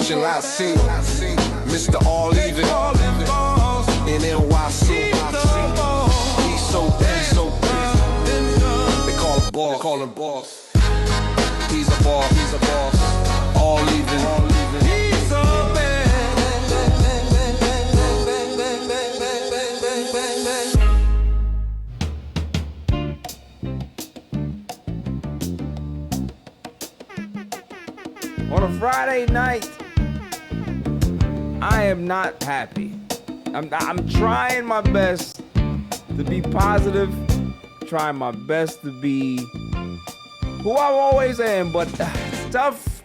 Shall I see Mr. All Even in NYC? He's so big. They call him boss. He's a boss. All even. He's so bad. On a Friday night, I am not happy. I'm trying my best to be positive, trying my best to be who I always am, but it's tough.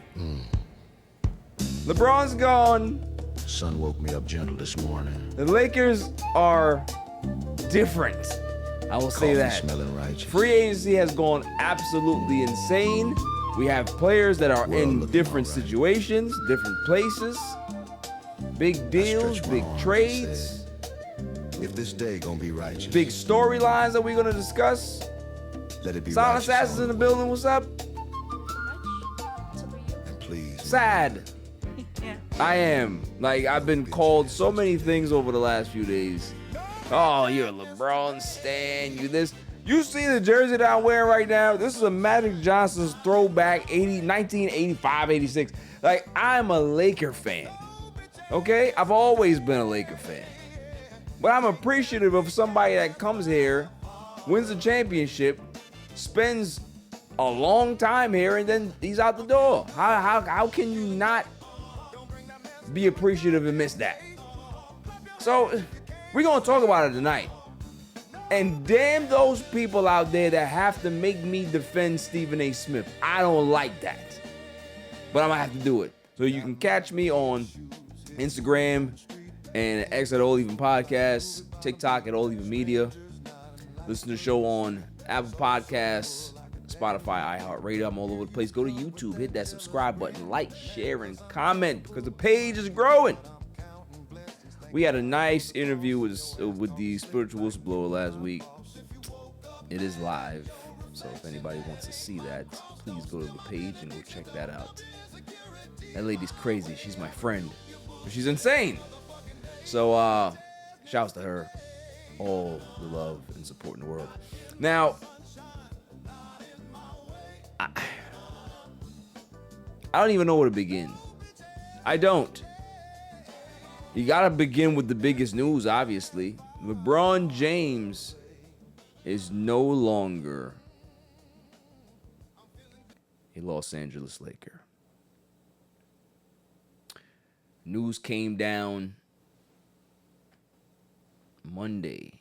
LeBron's gone. Sun woke me up gentle this morning. The Lakers are different. I will say that. Smelling righteous. Free agency has gone absolutely insane. We have players that are in different situations, different places, big deals, big trades. If this day gonna be righteous, big storylines that we're gonna discuss. Let it be Silent righteous. Assassins in the building. What's up? And please. Sad. Yeah. I am. Like, I've been called so many things over the last few days. Oh, you're a LeBron stan. You this. You see the jersey that I'm wearing right now? This is a Magic Johnson's throwback 1985, 86. Like, I'm a Laker fan. Okay? I've always been a Laker fan. But I'm appreciative of somebody that comes here, wins the championship, spends a long time here, and then he's out the door. How can you not be appreciative and miss that? So, we're going to talk about it tonight. And damn those people out there that have to make me defend Stephen A. Smith. I don't like that. But I'm going to have to do it. So you can catch me on Instagram and X at All Even Podcasts, TikTok at All Even Media. Listen to the show on Apple Podcasts, Spotify, iHeartRadio. I'm all over the place. Go to YouTube, hit that subscribe button, like, share, and comment because the page is growing. We had a nice interview with the spiritual whistleblower last week. It is live, so if anybody wants to see that, please go to the page and go check that out. That lady's crazy. She's my friend. She's insane. So, shouts to her. All the love and support in the world. Now, I don't even know where to begin. I don't. You got to begin with the biggest news, obviously. LeBron James is no longer a Los Angeles Laker. News came down Monday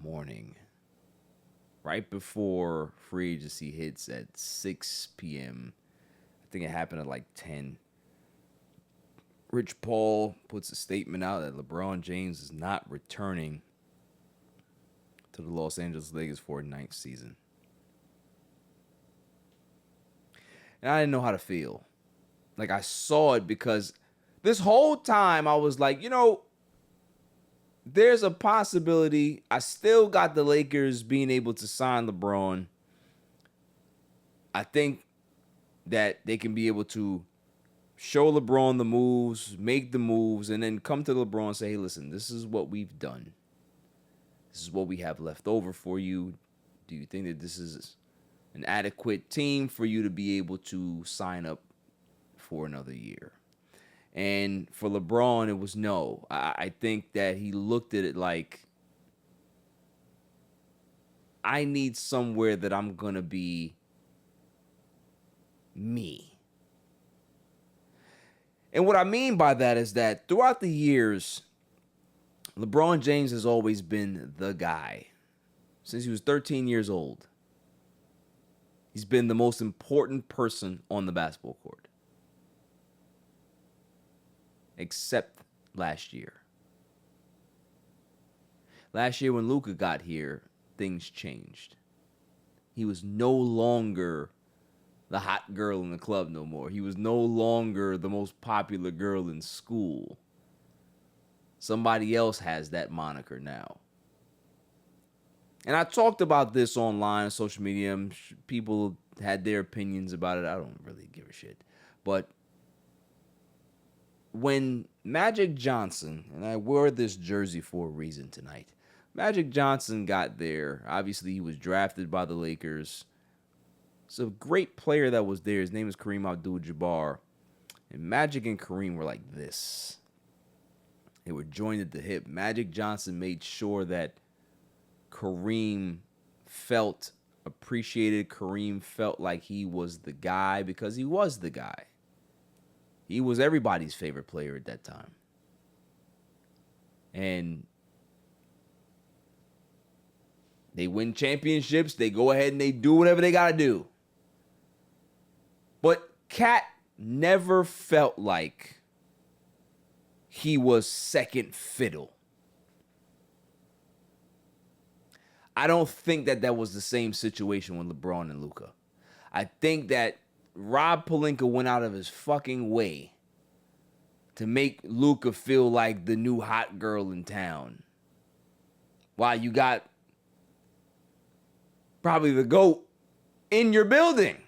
morning, right before free agency hits at 6 p.m. I think it happened at like 10. Rich Paul puts a statement out that LeBron James is not returning to the Los Angeles Lakers for a ninth season. And I didn't know how to feel. Like, I saw it because this whole time I was like, there's a possibility. I still got the Lakers being able to sign LeBron. I think that they can be able to show LeBron the moves, make the moves, and then come to LeBron and say, hey, listen, this is what we've done. This is what we have left over for you. Do you think that this is an adequate team for you to be able to sign up for another year? And for LeBron, it was no. I think that he looked at it like, I need somewhere that I'm going to be me. And what I mean by that is that throughout the years, LeBron James has always been the guy. Since he was 13 years old, he's been the most important person on the basketball court. Except last year. Last year when Luka got here, things changed. He was no longer the hot girl in the club no more. He was no longer the most popular girl in school. Somebody else has that moniker now. And I talked about this online on social media. People had their opinions about it. I don't really give a shit. But when Magic Johnson, and I wore this jersey for a reason tonight. Magic Johnson got there. Obviously, he was drafted by the Lakers. It's a great player that was there. His name is Kareem Abdul-Jabbar. And Magic and Kareem were like this. They were joined at the hip. Magic Johnson made sure that Kareem felt appreciated. Kareem felt like he was the guy because he was the guy. He was everybody's favorite player at that time. And they win championships. They go ahead and they do whatever they got to do. But Cat never felt like he was second fiddle. I don't think that was the same situation with LeBron and Luka. I think that Rob Pelinka went out of his fucking way to make Luka feel like the new hot girl in town. While you got probably the GOAT in your building.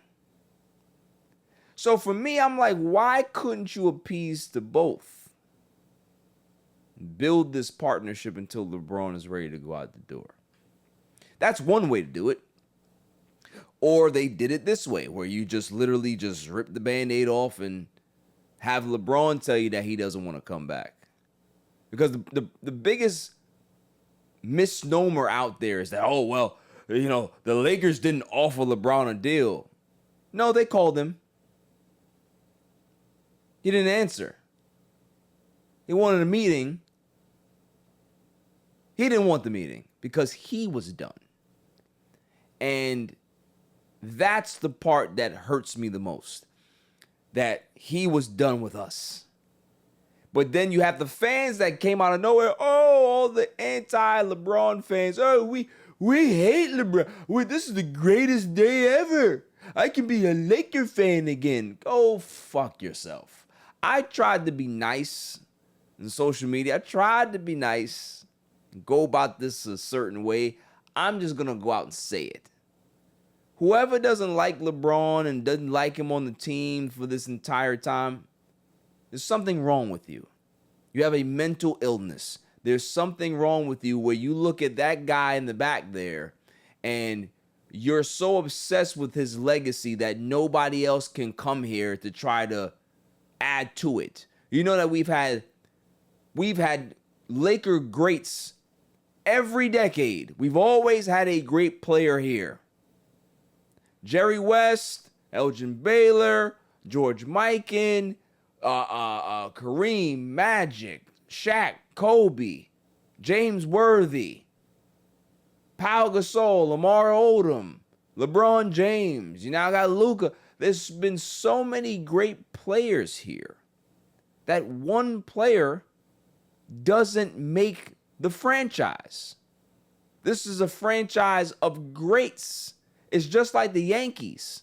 So for me, I'm like, why couldn't you appease to both? Build this partnership until LeBron is ready to go out the door. That's one way to do it. Or they did it this way, where you just literally just rip the Band-Aid off and have LeBron tell you that he doesn't want to come back. Because the biggest misnomer out there is that, oh, well, you know, the Lakers didn't offer LeBron a deal. No, they called him. He didn't answer. He wanted a meeting. He didn't want the meeting because he was done. And that's the part that hurts me the most. That he was done with us. But then you have the fans that came out of nowhere. Oh, all the anti-LeBron fans. Oh, we hate LeBron. This is the greatest day ever. I can be a Laker fan again. Go fuck yourself. I tried to be nice in social media. I tried to be nice. Go about this a certain way. I'm just going to go out and say it. Whoever doesn't like LeBron and doesn't like him on the team for this entire time, there's something wrong with you. You have a mental illness. There's something wrong with you where you look at that guy in the back there and you're so obsessed with his legacy that nobody else can come here to try to add to it. You know that we've had Laker greats every decade. We've always had a great player here. Jerry West, Elgin Baylor, George Mikan, Kareem, Magic, Shaq, Kobe, James Worthy, Pau Gasol, Lamar Odom, LeBron James. You now got Luka. There's been so many great players here that one player doesn't make the franchise. This is a franchise of greats. It's just like the Yankees.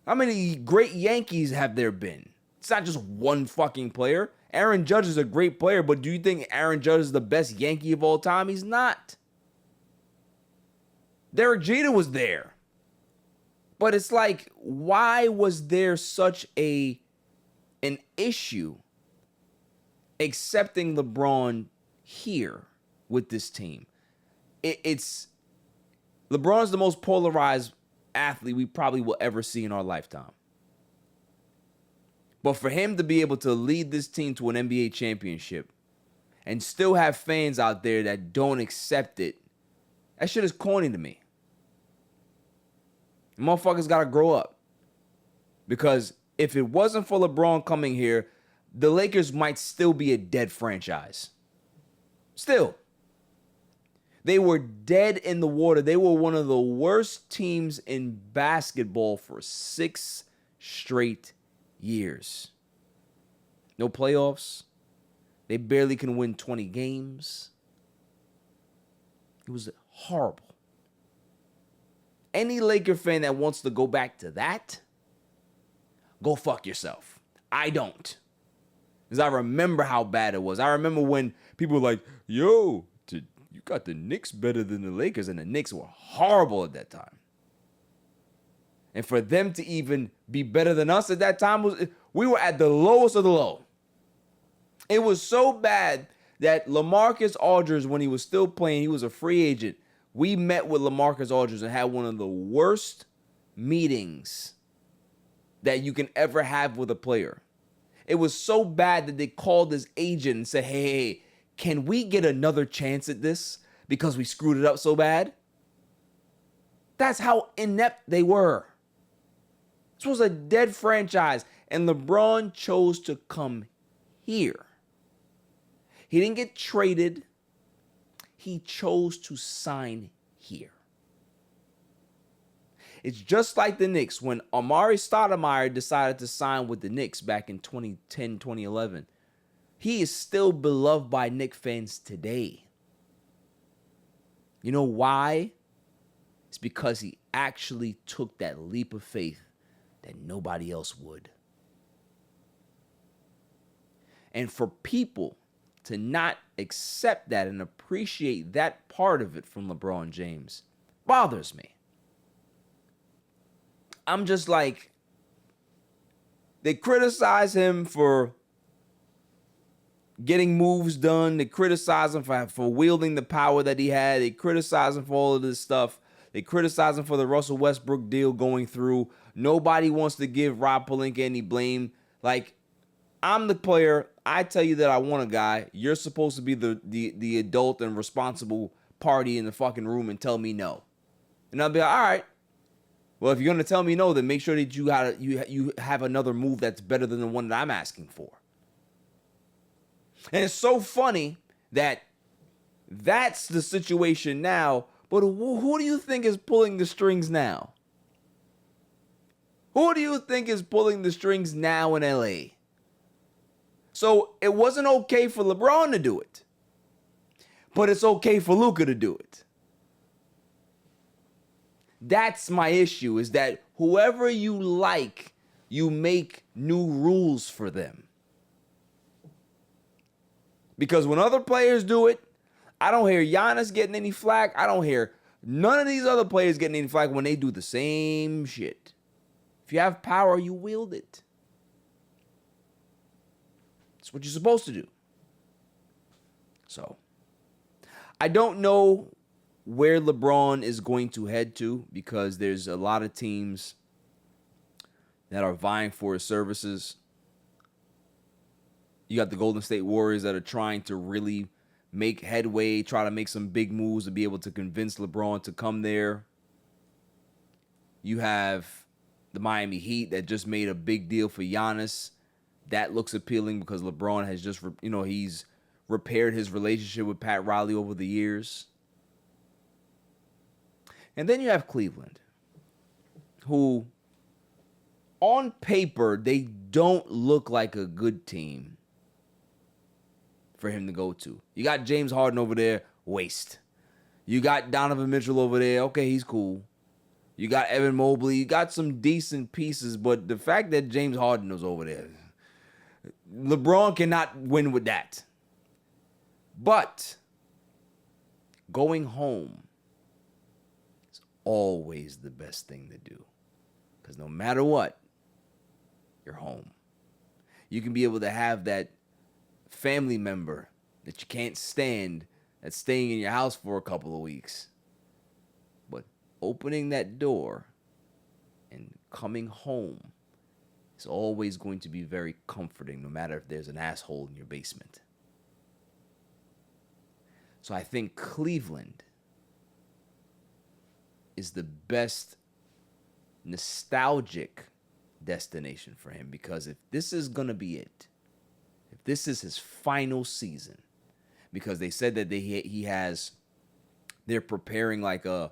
How many great Yankees have there been? It's not just one fucking player. Aaron Judge is a great player, but do you think Aaron Judge is the best Yankee of all time? He's not. Derek Jeter was there. But it's like, why was there such an issue accepting LeBron here with this team? LeBron's the most polarized athlete we probably will ever see in our lifetime. But for him to be able to lead this team to an NBA championship and still have fans out there that don't accept it, that shit is corny to me. Motherfuckers got to grow up. Because if it wasn't for LeBron coming here, the Lakers might still be a dead franchise. Still. They were dead in the water. They were one of the worst teams in basketball for 6 straight years. No playoffs. They barely can win 20 games. It was horrible. Any Laker fan that wants to go back to that, go fuck yourself. I don't. Because I remember how bad it was. I remember when people were like, yo, you got the Knicks better than the Lakers, and the Knicks were horrible at that time. And for them to even be better than us at that time, we were at the lowest of the low. It was so bad that LaMarcus Aldridge, when he was still playing, he was a free agent. We met with LaMarcus Aldridge and had one of the worst meetings that you can ever have with a player. It was so bad that they called his agent and said, hey, can we get another chance at this because we screwed it up so bad? That's how inept they were. This was a dead franchise, and LeBron chose to come here. He didn't get traded. He chose to sign here. It's just like the Knicks. When Amari Stoudemire decided to sign with the Knicks back in 2010, 2011, he is still beloved by Knicks fans today. You know why? It's because he actually took that leap of faith that nobody else would. And for people to not accept that and appreciate that part of it from LeBron James bothers me. I'm just like, they criticize him for getting moves done. They criticize him for wielding the power that he had. They criticize him for all of this stuff. They criticize him for the Russell Westbrook deal going through. Nobody wants to give Rob Pelinka any blame. Like, I'm the player. I tell you that I want a guy. You're supposed to be the adult and responsible party in the fucking room and tell me no. And I'll be like, all right. Well, if you're going to tell me no, then make sure that you have another move that's better than the one that I'm asking for. And it's so funny that that's the situation now. But who do you think is pulling the strings now? Who do you think is pulling the strings now in LA? So it wasn't okay for LeBron to do it. But it's okay for Luka to do it. That's my issue, is that whoever you like, you make new rules for them. Because when other players do it, I don't hear Giannis getting any flack. I don't hear none of these other players getting any flack when they do the same shit. If you have power, you wield it. That's what you're supposed to do. So, I don't know where LeBron is going to head to, because there's a lot of teams that are vying for his services. You got the Golden State Warriors that are trying to really make headway, try to make some big moves to be able to convince LeBron to come there. You have the Miami Heat that just made a big deal for Giannis. That looks appealing because LeBron has just, he's repaired his relationship with Pat Riley over the years. And then you have Cleveland, who on paper, they don't look like a good team for him to go to. You got James Harden over there, waste. You got Donovan Mitchell over there, okay, he's cool. You got Evan Mobley, you got some decent pieces, but the fact that James Harden was over there, LeBron cannot win with that. But going home is always the best thing to do. Because no matter what, you're home. You can be able to have that family member that you can't stand that's staying in your house for a couple of weeks. But opening that door and coming home is always going to be very comforting, no matter if there's an asshole in your basement. So I think Cleveland is the best nostalgic destination for him, because if this is going to be it, if this is his final season, because they said that they're preparing like a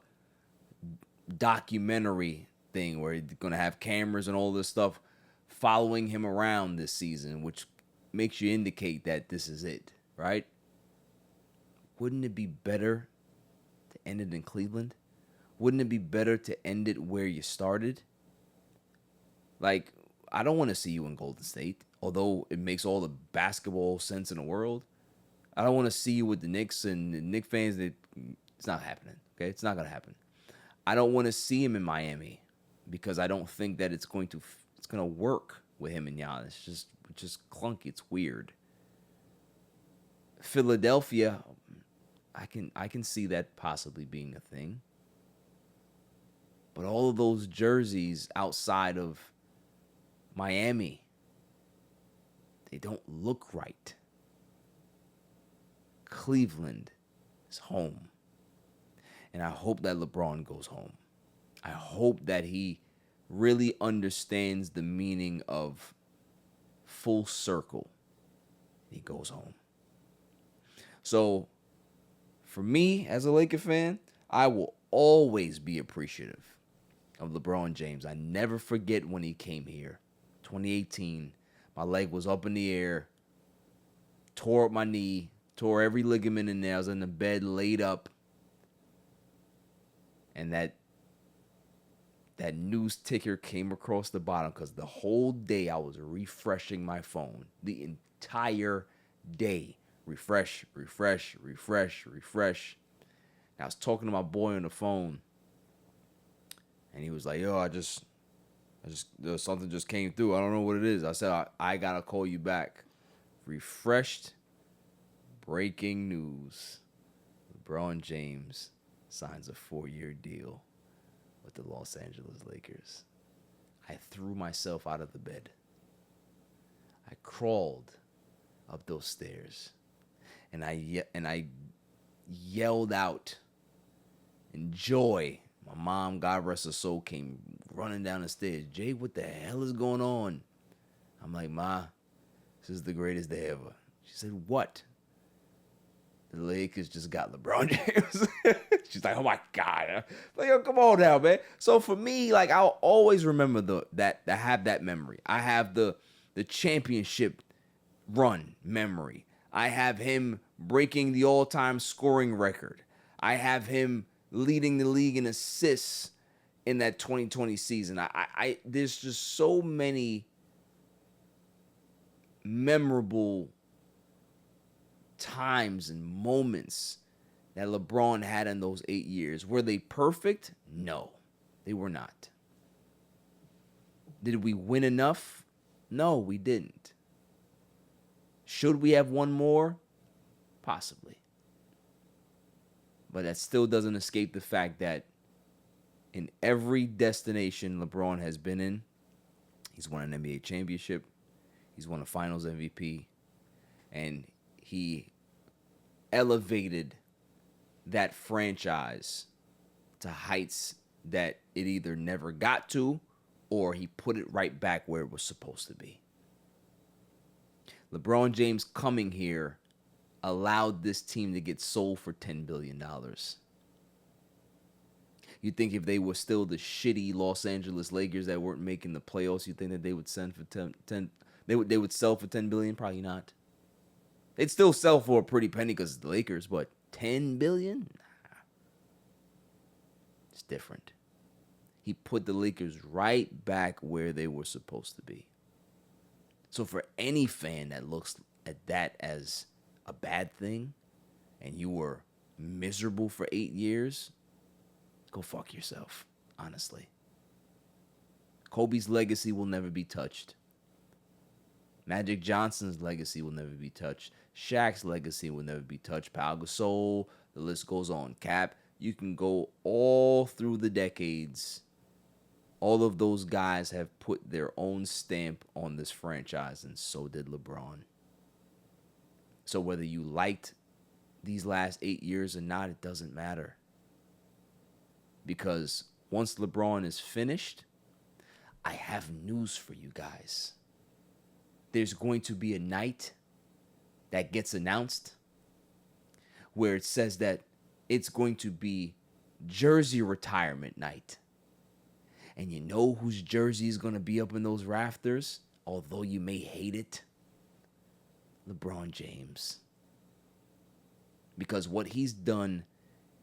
documentary thing where they're going to have cameras and all this stuff following him around this season, which makes you indicate that this is it, right? Wouldn't it be better to end it in Cleveland? Wouldn't it be better to end it where you started? Like, I don't want to see you in Golden State, although it makes all the basketball sense in the world. I don't want to see you with the Knicks, and the Knicks fans, it's not happening, okay? It's not going to happen. I don't want to see him in Miami because I don't think that it's going to work with him and Giannis. It's just clunky. It's weird. Philadelphia, I can see that possibly being a thing. But all of those jerseys outside of Miami, they don't look right. Cleveland is home. And I hope that LeBron goes home. I hope that he really understands the meaning of full circle. He goes home. So, for me, as a Laker fan, I will always be appreciative of LeBron James. I never forget when he came here. 2018, my leg was up in the air, tore up my knee, tore every ligament in there. I was in the bed, laid up. And that news ticker came across the bottom because the whole day I was refreshing my phone. The entire day. Refresh. And I was talking to my boy on the phone. And he was like, yo, something just came through. I don't know what it is. I said, I got to call you back. Refreshed. Breaking news. LeBron James signs a 4-year deal with the Los Angeles Lakers. I threw myself out of the bed. I crawled up those stairs. And I yelled out in joy. My mom, God rest her soul, came running down the stairs. Jay, what the hell is going on? I'm like, Ma, this is the greatest day ever. She said, what? The Lakers just got LeBron James. She's like, oh my God. I'm like, yo, come on now, man. So for me, like, I'll always remember I have that memory. I have the championship run memory. I have him breaking the all-time scoring record. I have him leading the league in assists in that 2020 season. I there's just so many memorable times and moments that LeBron had in those 8 years. Were they perfect? No, they were not. Did we win enough? No, we didn't. Should we have won more? Possibly. But that still doesn't escape the fact that in every destination LeBron has been in, he's won an NBA championship, he's won a Finals MVP, and he elevated that franchise to heights that it either never got to or he put it right back where it was supposed to be. LeBron James coming here allowed this team to get sold for $10 billion. You think if they were still the shitty Los Angeles Lakers that weren't making the playoffs, you think that they would send for 10 they would sell for $10 billion? Probably not. They'd still sell for a pretty penny because it's the Lakers, but $10 billion? Nah. It's different. He put the Lakers right back where they were supposed to be. So for any fan that looks at that as a bad thing and you were miserable for 8 years, go fuck yourself, honestly. Kobe's legacy will never be touched. Magic Johnson's legacy will never be touched. Shaq's legacy will never be touched. Pau Gasol, the list goes on. Cap, you can go all through the decades. All of those guys have put their own stamp on this franchise, and so did LeBron. So whether you liked these last 8 years or not, it doesn't matter. Because once LeBron is finished, I have news for you guys. There's going to be a night that gets announced where it says that it's going to be jersey retirement night. And you know whose jersey is going to be up in those rafters, although you may hate it? LeBron James. Because what he's done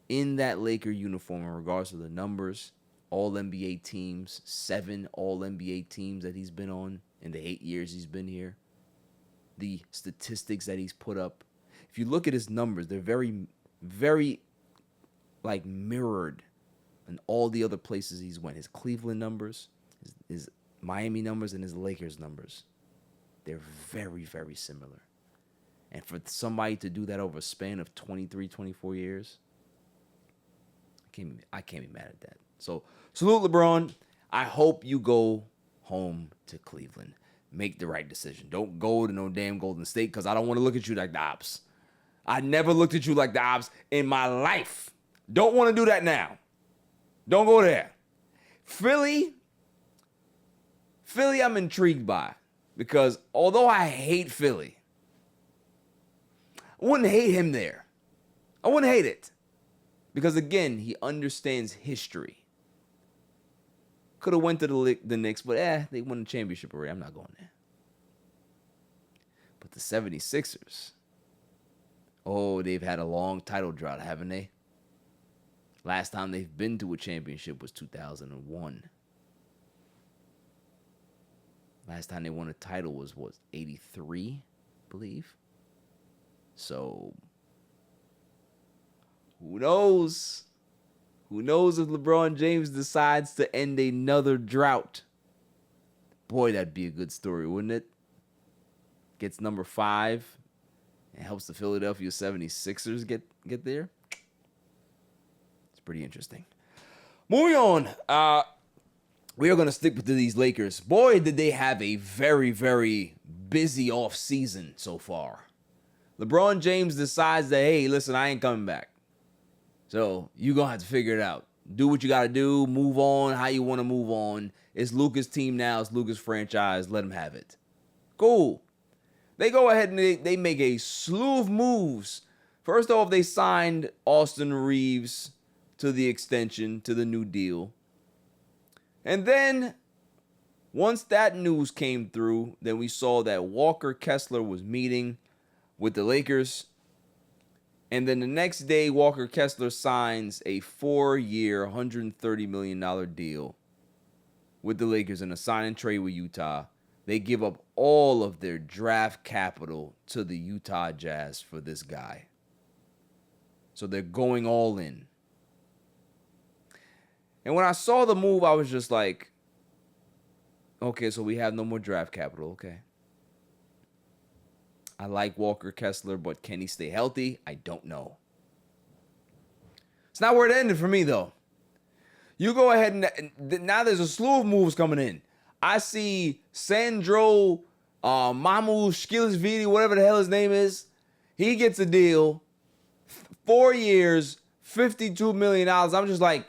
in that Laker uniform, in regards to the numbers, all NBA teams, 7 all NBA teams that he's been on in the 8 years he's been here, the statistics that he's put up. If you look at his numbers, they're very, very like mirrored in all the other places he's went. His Cleveland numbers, his Miami numbers, and his Lakers numbers. They're very, very similar. And for somebody to do that over a span of 23, 24 years, I can't be mad at that. So salute LeBron. I hope you go home to Cleveland. Make the right decision. Don't go to no damn Golden State because I don't want to look at you like the ops. I never looked at you like the ops in my life. Don't want to do that now. Don't go there. Philly, I'm intrigued by because although I hate Philly, I wouldn't hate him there. I wouldn't hate it because, again, he understands history. Could have went to the Knicks, but they won the championship already. I'm not going there. But the 76ers, they've had a long title drought, haven't they? Last time they've been to a championship was 2001. Last time they won a title was, 83, I believe. So, who knows? Who knows if LeBron James decides to end another drought? Boy, that'd be a good story, wouldn't it? Gets number 5 and helps the Philadelphia 76ers get there. It's pretty interesting. Moving on. We are going to stick with these Lakers. Boy, did they have a very, very busy offseason so far. LeBron James decides that, hey, listen, I ain't coming back. So you're going to have to figure it out. Do what you got to do. Move on how you want to move on. It's Luka's team now. It's Luka's franchise. Let him have it. Cool. They go ahead and they make a slew of moves. First off, they signed Austin Reeves to the extension, to the new deal. And then, once that news came through, then we saw that Walker Kessler was meeting with the Lakers. And then the next day, Walker Kessler signs a 4-year, $130 million deal with the Lakers in a sign and trade with Utah. They give up all of their draft capital to the Utah Jazz for this guy. So they're going all in. And when I saw the move, I was just like, okay, so we have no more draft capital. Okay. I like Walker Kessler, but can he stay healthy? I don't know. It's not where it ended for me, though. You go ahead and now there's a slew of moves coming in. I see Sandro Mamushkilisvili, whatever the hell his name is. He gets a deal. 4 years, $52 million. I'm just like,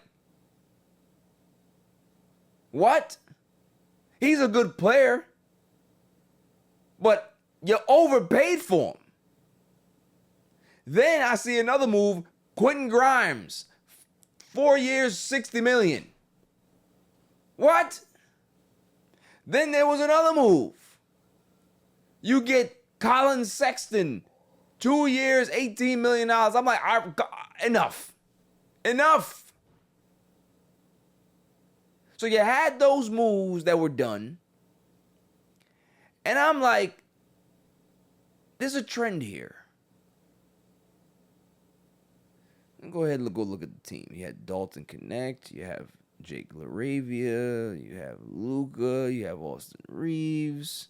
what? He's a good player, but you overpaid for him. Then I see another move, Quentin Grimes, 4 years, $60 million. What? Then there was another move. You get Colin Sexton, 2 years, $18 million. I'm like, enough. So you had those moves that were done. And I'm like, there's a trend here. Go ahead and go look at the team. You had Dalton Connect. You have Jake LaRavia. You have Luka. You have Austin Reeves.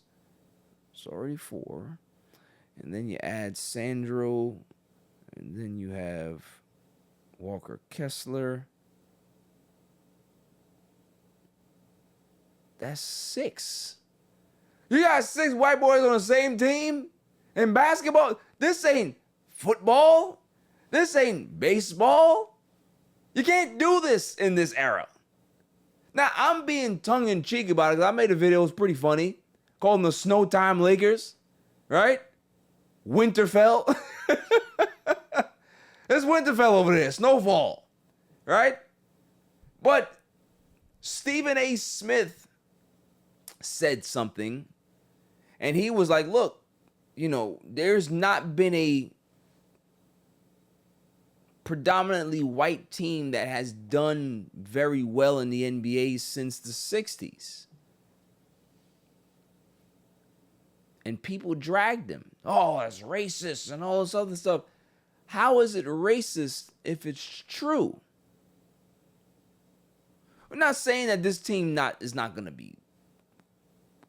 It's already 4. And then you add Sandro. And then you have Walker Kessler. That's 6. You got 6 white boys on the same team in basketball? This ain't football. This ain't baseball. You can't do this in this era. Now, I'm being tongue-in-cheek about it because I made a video. It was pretty funny. Called them the Snow Time Lakers. Right? Winterfell. There's Winterfell over there. Snowfall. Right? But Stephen A. Smith said something. And he was like, look, there's not been a predominantly white team that has done very well in the NBA since the 60s. And people dragged them. Oh, that's racist and all this other stuff. How is it racist if it's true? We're not saying that this team is not going to be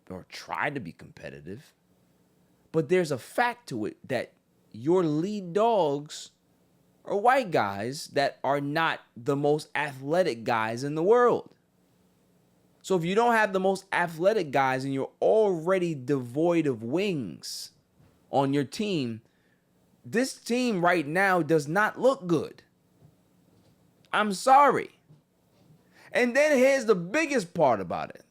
or try to be competitive. But there's a fact to it that your lead dogs are white guys that are not the most athletic guys in the world. So if you don't have the most athletic guys and you're already devoid of wings on your team, this team right now does not look good. I'm sorry. And then here's the biggest part about it.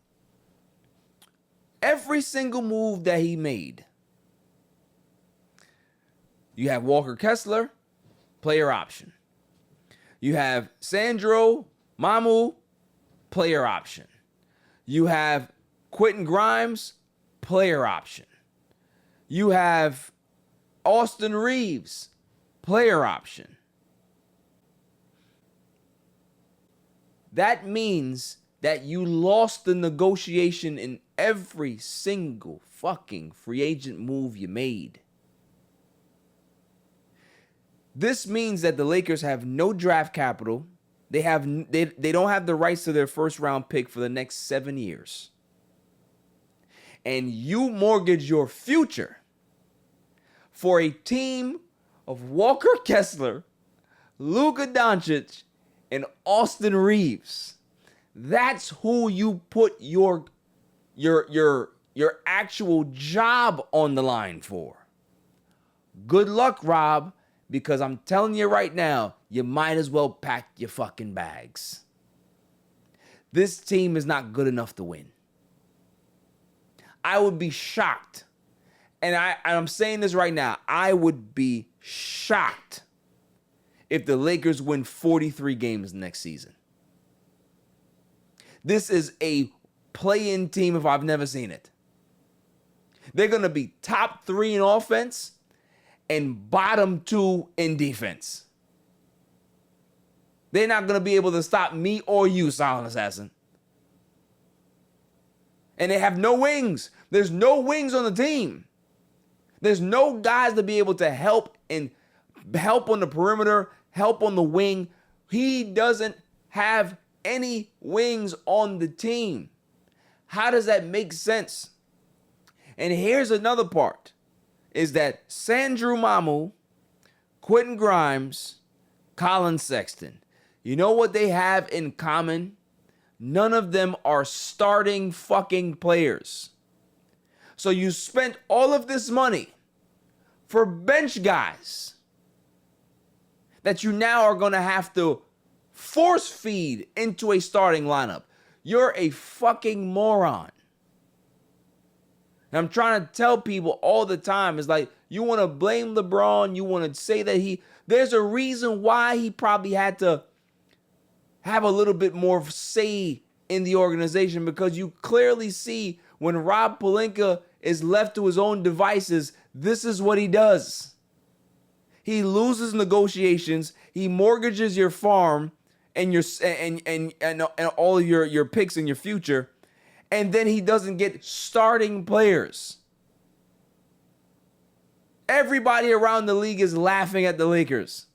Every single move that he made, you have Walker Kessler, player option. You have Sandro Mamu, player option. You have Quentin Grimes, player option. You have Austin Reeves, player option. That means that you lost the negotiation in every single fucking free agent move you made. This means that the Lakers have no draft capital. They don't have the rights to their first round pick for the next 7 years. And you mortgage your future for a team of Walker Kessler, Luka Doncic, and Austin Reeves. That's who you put your actual job on the line for. Good luck, Rob, because I'm telling you right now, you might as well pack your fucking bags. This team is not good enough to win. I would be shocked, and I'm saying this right now, I would be shocked if the Lakers win 43 games next season. This is a play-in team if I've never seen it. They're going to be top 3 in offense and bottom 2 in defense. They're not going to be able to stop me or you, Silent Assassin. And they have no wings. There's no wings on the team. There's no guys to be able to help on the perimeter, help on the wing. He doesn't have any wings on the team. How does that make sense? And here's another part, is that Sandro Mamu, Quentin Grimes, Colin Sexton, you know what they have in common? None of them are starting fucking players. So you spent all of this money for bench guys that you now are going to have to force feed into a starting lineup. You're a fucking moron. And I'm trying to tell people all the time, it's like, you want to blame LeBron, you want to say that there's a reason why he probably had to have a little bit more say in the organization, because you clearly see when Rob Pelinka is left to his own devices, this is what he does. He loses negotiations, he mortgages your farm and all of your picks in your future, and then he doesn't get starting players. Everybody around the league is laughing at the Lakers.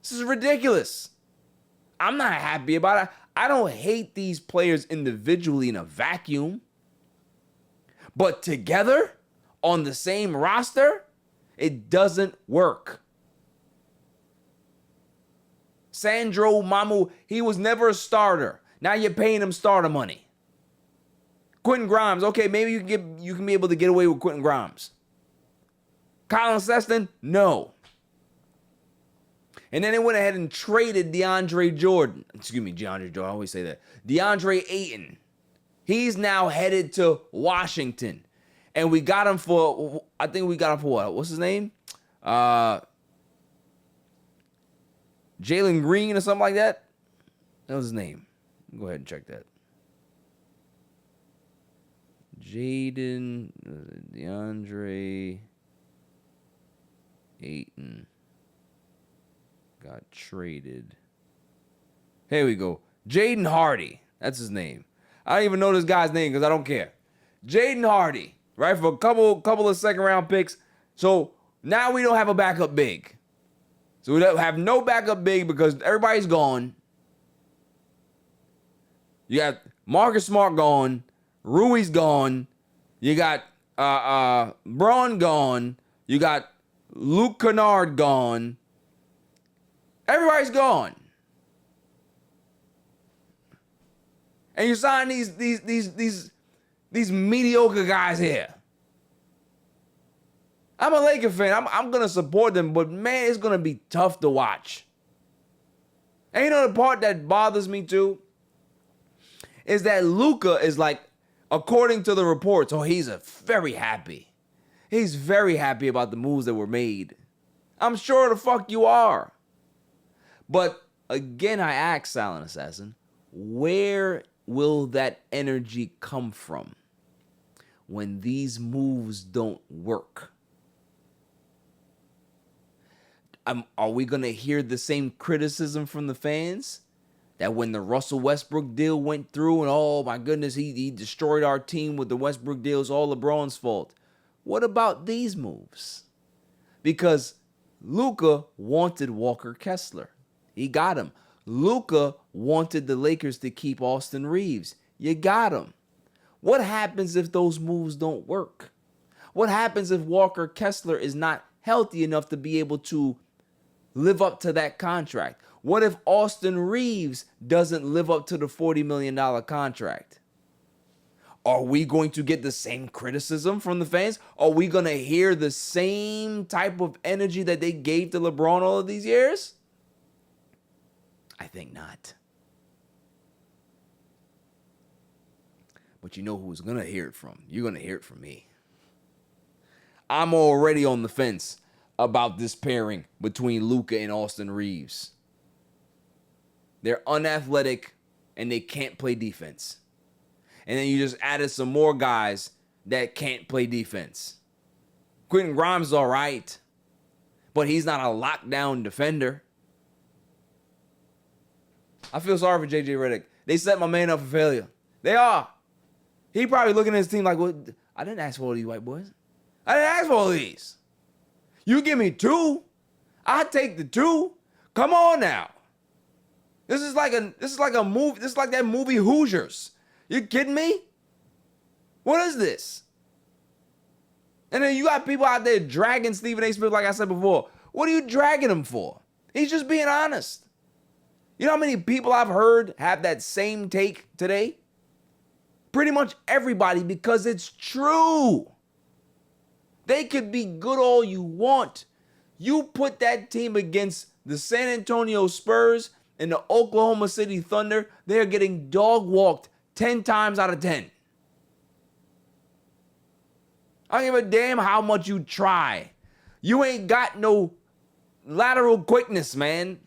This is ridiculous. I'm not happy about it. I don't hate these players individually in a vacuum. But together, on the same roster, it doesn't work. Sandro Mamu, he was never a starter. Now you're paying him starter money. Quentin Grimes, okay, maybe you can be able to get away with Quentin Grimes. Colin Sexton, no. And then they went ahead and traded DeAndre Jordan. I always say that. DeAndre Ayton. He's now headed to Washington. And we got him for what? What's his name? Jalen Green or something like that? That was his name. Go ahead and check that. DeAndre Ayton got traded. Here we go. Jaden Hardy. That's his name. I don't even know this guy's name because I don't care. Jaden Hardy, right? For a couple of second round picks. So now we don't have a backup big. So we don't have no backup big because everybody's gone. You got Marcus Smart gone. Rui's gone. You got Braun gone. You got Luke Kennard gone. Everybody's gone. And you sign these mediocre guys here. I'm a Laker fan. I'm gonna support them, but man, it's gonna be tough to watch. And you know the part that bothers me too is that Luka is like, according to the reports, he's very happy. He's very happy about the moves that were made. I'm sure the fuck you are. But again, I ask Silent Assassin, where will that energy come from when these moves don't work? Are we going to hear the same criticism from the fans? That when the Russell Westbrook deal went through and oh my goodness, he destroyed our team with the Westbrook deal, it's all LeBron's fault. What about these moves? Because Luka wanted Walker Kessler. He got him. Luka wanted the Lakers to keep Austin Reeves. You got him. What happens if those moves don't work? What happens if Walker Kessler is not healthy enough to be able to live up to that contract? What if Austin Reeves doesn't live up to the $40 million contract? Are we going to get the same criticism from the fans? Are we going to hear the same type of energy that they gave to LeBron all of these years? I think not. But you know who's going to hear it from? You're going to hear it from me. I'm already on the fence about this pairing between Luka and Austin Reeves. They're unathletic and they can't play defense. And then you just added some more guys that can't play defense. Quentin Grimes is all right, but he's not a lockdown defender. I feel sorry for JJ Redick. They set my man up for failure. They are. He probably looking at his team like, well, I didn't ask for all these white boys. I didn't ask for all these. You give me 2, I take the 2. Come on now. This is like a movie. This is like that movie Hoosiers. You kidding me? What is this? And then you got people out there dragging Stephen A. Smith, like I said before. What are you dragging him for? He's just being honest. You know how many people I've heard have that same take today? Pretty much everybody, because it's true. They could be good all you want. You put that team against the San Antonio Spurs and the Oklahoma City Thunder, they're getting dog walked 10 times out of 10. I don't give a damn how much you try. You ain't got no lateral quickness, man.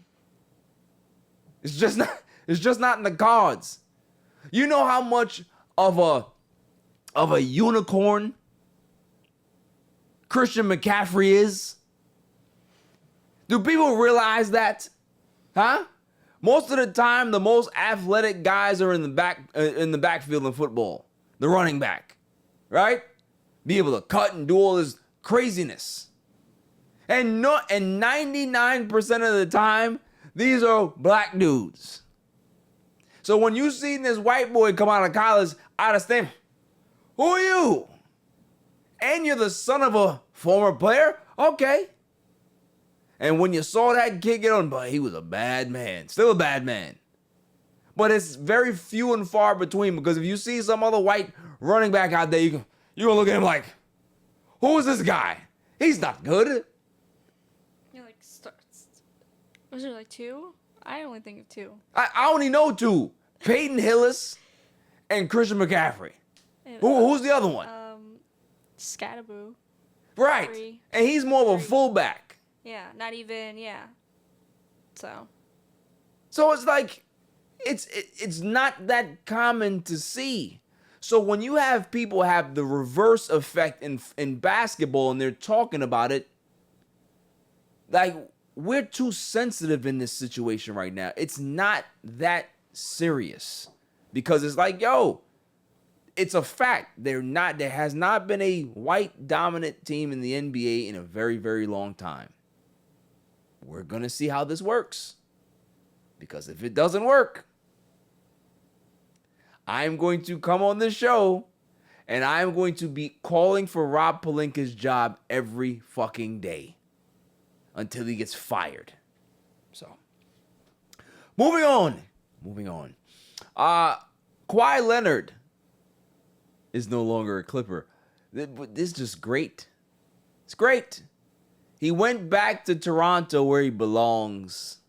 It's just not in the cards. You know how much of a unicorn Christian McCaffrey is? Do people realize that? Huh? Most of the time, the most athletic guys are in the backfield in football. The running back, right? Be able to cut and do all this craziness. And 99% of the time, these are black dudes. So when you see this white boy come out of college, out of state, who are you? And you're the son of a former player? Okay. And when you saw that kid get on, but he was a bad man. Still a bad man. But it's very few and far between, because if you see some other white running back out there, you're going to look at him like, who is this guy? He's not good. You're like, was there like 2? I only think of 2. I only know 2. Peyton Hillis and Christian McCaffrey. Who's the other one? Scatterboo. Right. 3. And he's more of a fullback. Yeah, not even, yeah. So it's like, it's not that common to see. So when you have people have the reverse effect in basketball and they're talking about it, like, we're too sensitive in this situation right now. It's not that serious, because it's like, yo, it's a fact. There has not been a white dominant team in the NBA in a very, very long time. We're going to see how this works, because if it doesn't work, I'm going to come on this show And I'm going to be calling for Rob Pelinka's job every fucking day until he gets fired. So, moving on. Kawhi Leonard is no longer a Clipper. This is just great. It's great. He went back to Toronto where he belongs.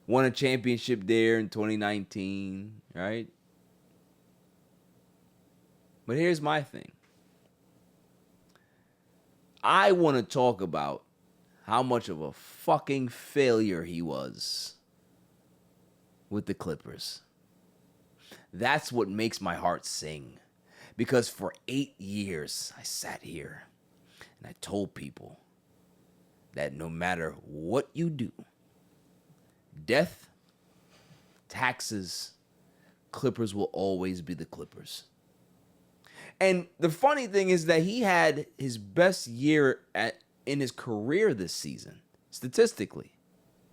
Won a championship there in 2019, right? But here's my thing. I want to talk about how much of a fucking failure he was with the Clippers. That's what makes my heart sing. Because for 8 years, I sat here and I told people that no matter what you do, death, taxes, Clippers will always be the Clippers. And the funny thing is that he had his best year in his career this season, statistically.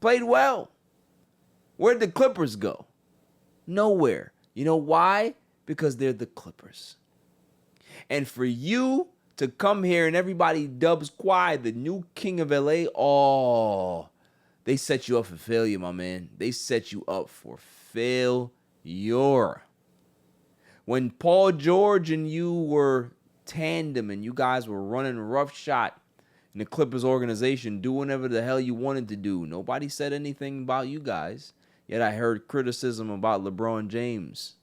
Played well. Where'd the Clippers go? Nowhere. You know why? Because they're the Clippers. And for you to come here and everybody dubs Kawhi the new king of LA, oh, they set you up for failure, my man. They set you up for failure. When Paul George and you were tandem and you guys were running roughshod in the Clippers organization, doing whatever the hell you wanted to do, nobody said anything about you guys. Yet I heard criticism about LeBron James.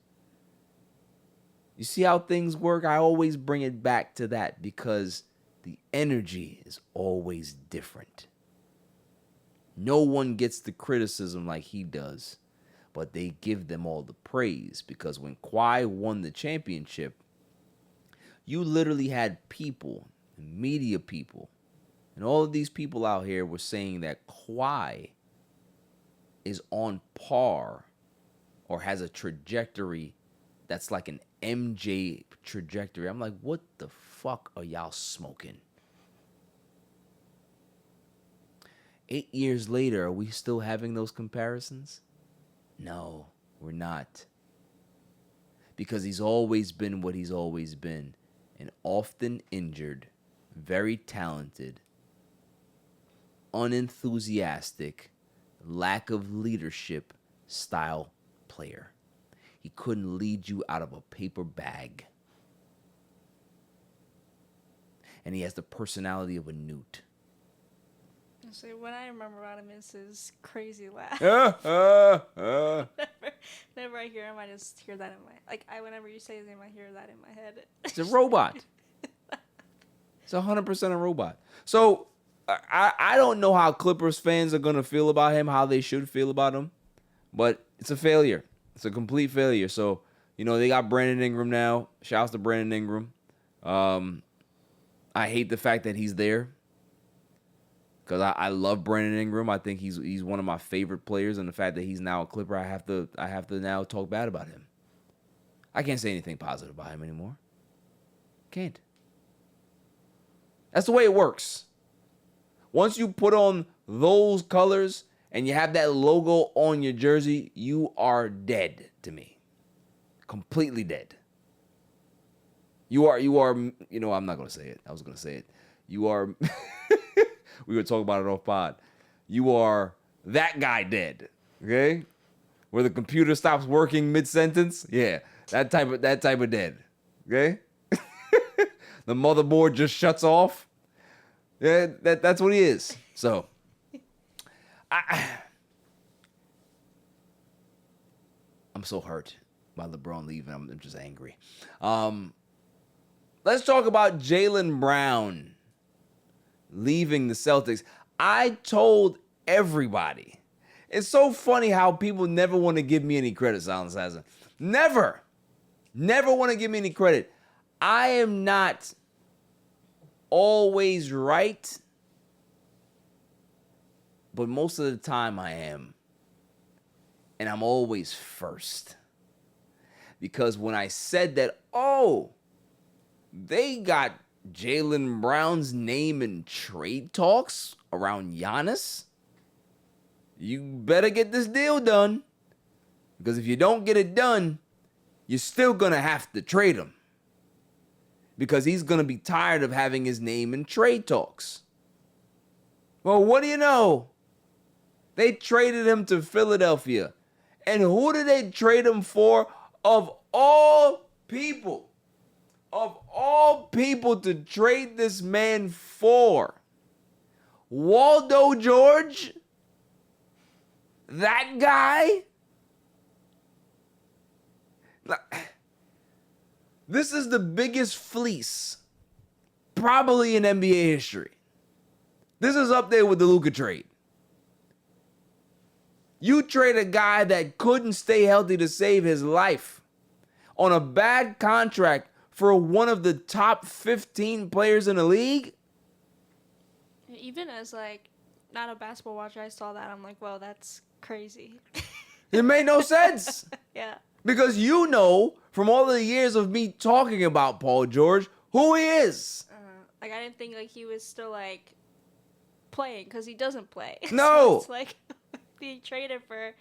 You see how things work? I always bring it back to that because the energy is always different. No one gets the criticism like he does, but they give them all the praise because when Kawhi won the championship, you literally had people, media people, and all of these people out here were saying that Kawhi is on par or has a trajectory that's like an MJ trajectory. I'm like, what the fuck are y'all smoking? 8 years later, are we still having those comparisons? No, we're not. Because he's always been what he's always been. An often injured, very talented, unenthusiastic, lack of leadership style player. He couldn't lead you out of a paper bag. And he has the personality of a newt. So what I remember about him is his crazy laugh. Whenever I hear him, I just hear that in my... whenever you say his name, I hear that in my head. It's a robot. It's 100% a robot. So, I don't know how Clippers fans are going to feel about him, how they should feel about him. But it's a failure. It's a complete failure. So, they got Brandon Ingram now. Shouts to Brandon Ingram. I hate the fact that he's there. Because I love Brandon Ingram. I think he's one of my favorite players. And the fact that he's now a Clipper, I have to now talk bad about him. I can't say anything positive about him anymore. Can't. That's the way it works. Once you put on those colors and you have that logo on your jersey, you are dead to me. Completely dead. You are, I'm not going to say it. I was going to say it. You are, we were talking about it off pod. You are that guy dead, okay? Where the computer stops working mid-sentence. Yeah, that type of dead, okay? The motherboard just shuts off. Yeah, that's what he is. So, I'm so hurt by LeBron leaving. I'm just angry. Let's talk about Jaylen Brown leaving the Celtics. I told everybody. It's so funny how people never want to give me any credit, Silence Assassin. Never want to give me any credit. I am not always right, but most of the time I am. And I'm always first. Because when I said that, they got Jaylen Brown's name in trade talks around Giannis, you better get this deal done. Because if you don't get it done, you're still going to have to trade him. because he's going to be tired of having his name in trade talks. Well, what do you know? They traded him to Philadelphia. And who did they trade him for? Of all people to trade this man for, Waldo George? That guy? This is the biggest fleece probably in NBA history. This is up there with the Luka trade. You trade a guy that couldn't stay healthy to save his life on a bad contract for one of the top 15 players in the league? Even as, like, not a basketball watcher, I saw that. I'm like, well, that's crazy. It made no sense. Yeah. Because you know, from all the years of me talking about Paul George, who he is. Like, I didn't think, like, he was still, like, playing, because he doesn't play. No. So it's like, being traded for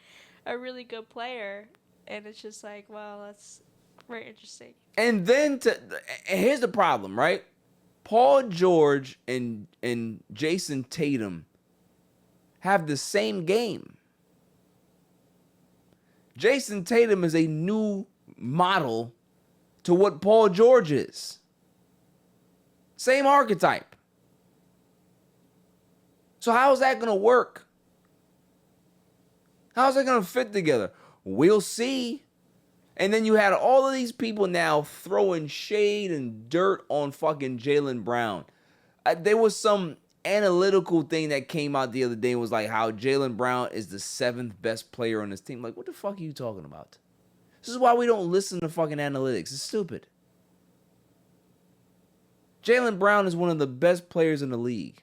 a really good player, and it's just like, well, that's very interesting. And then, here's the problem, right? Paul George and Jason Tatum have the same game. Jason Tatum is a new model to what Paul George is. Same archetype. So how is that going to work? How's it going to fit together? We'll see. And then you had all of these people now throwing shade and dirt on fucking Jaylen Brown. There was some analytical thing that came out the other day and was like how Jaylen Brown is the 7th best player on this team. Like, what the fuck are you talking about? This is why we don't listen to fucking analytics. It's stupid. Jaylen Brown is one of the best players in the league.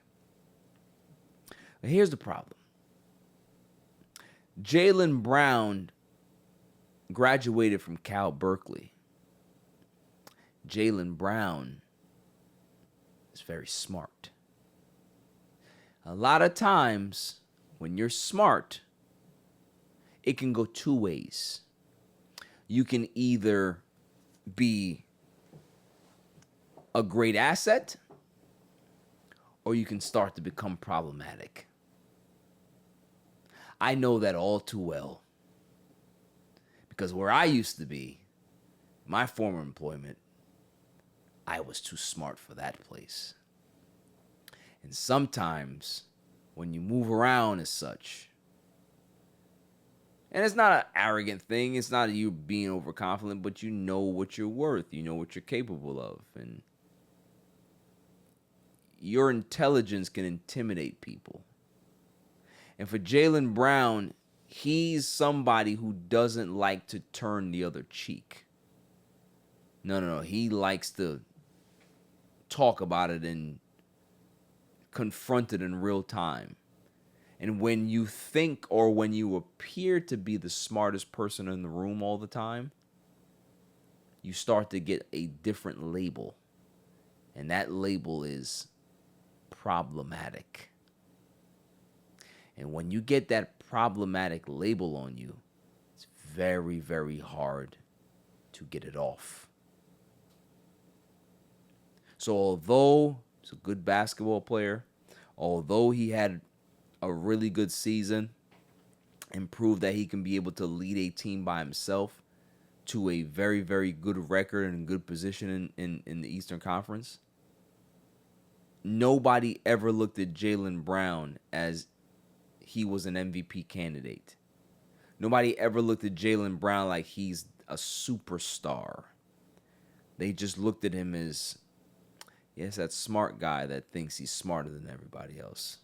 But here's the problem. Jaylen Brown graduated from Cal Berkeley. Jaylen Brown is very smart. A lot of times, when you're smart, it can go two ways. You can either be a great asset, or you can start to become problematic. I know that all too well. Because where I used to be, my former employment, I was too smart for that place. And sometimes, when you move around as such, and it's not an arrogant thing, it's not you being overconfident, but you know what you're worth, you know what you're capable of, and your intelligence can intimidate people. And for Jaylen Brown, he's somebody who doesn't like to turn the other cheek. No. He likes to talk about it and confront it in real time. And when you think or when you appear to be the smartest person in the room all the time, you start to get a different label. And that label is problematic. And when you get that problematic label on you, it's very, very hard to get it off. So although he's a good basketball player, although he had a really good season and proved that he can be able to lead a team by himself to a very, very good record and good position in the Eastern Conference, nobody ever looked at Jaylen Brown as he was an MVP candidate. Nobody ever looked at Jaylen Brown like he's a superstar. They just looked at him as, yes, that smart guy that thinks he's smarter than everybody else.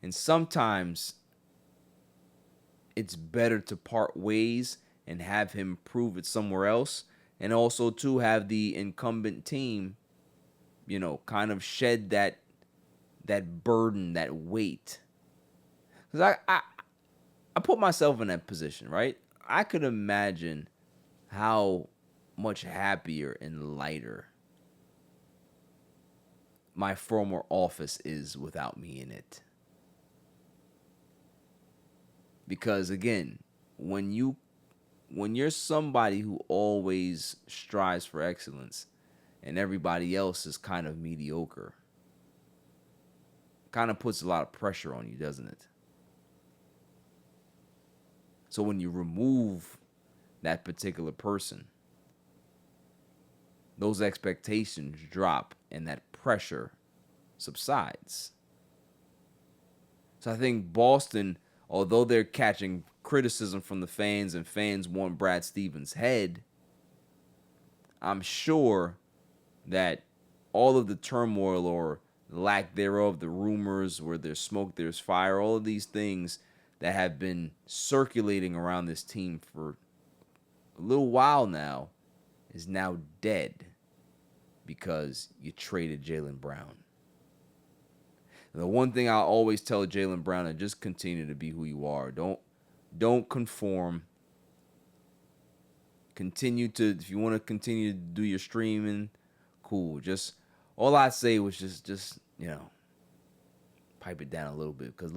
And sometimes it's better to part ways and have him prove it somewhere else, and also to have the incumbent team, kind of shed that burden, that weight. Because I put myself in that position, right? I could imagine how much happier and lighter my former office is without me in it. Because again, when you're somebody who always strives for excellence, and everybody else is kind of mediocre. Kind of puts a lot of pressure on you, doesn't it? So when you remove that particular person, those expectations drop and that pressure subsides. So I think Boston, although they're catching criticism from the fans and fans want Brad Stevens' head, I'm sure that all of the turmoil or lack thereof, the rumors, where there's smoke, there's fire, all of these things that have been circulating around this team for a little while now is now dead because you traded Jaylen Brown. And the one thing I always tell Jaylen Brown is just continue to be who you are. Don't conform. Continue to, if you want to continue to do your streaming, cool. Just all I say was just pipe it down a little bit, because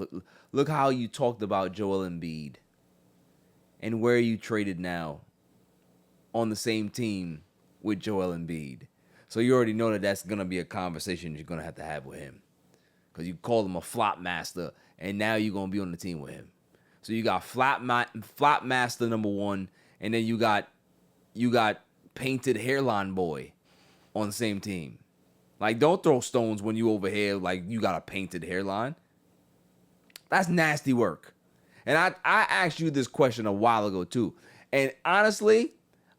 look how you talked about Joel Embiid and where you traded now on the same team with Joel Embiid. So you already know that that's gonna be a conversation you're gonna have to have with him, because you called him a flop master, and now you're gonna be on the team with him. So you got flop master number one, and then you got painted hairline boy on the same team. Like, don't throw stones when you over here like you got a painted hairline. That's nasty work. And I asked you this question a while ago too. And honestly,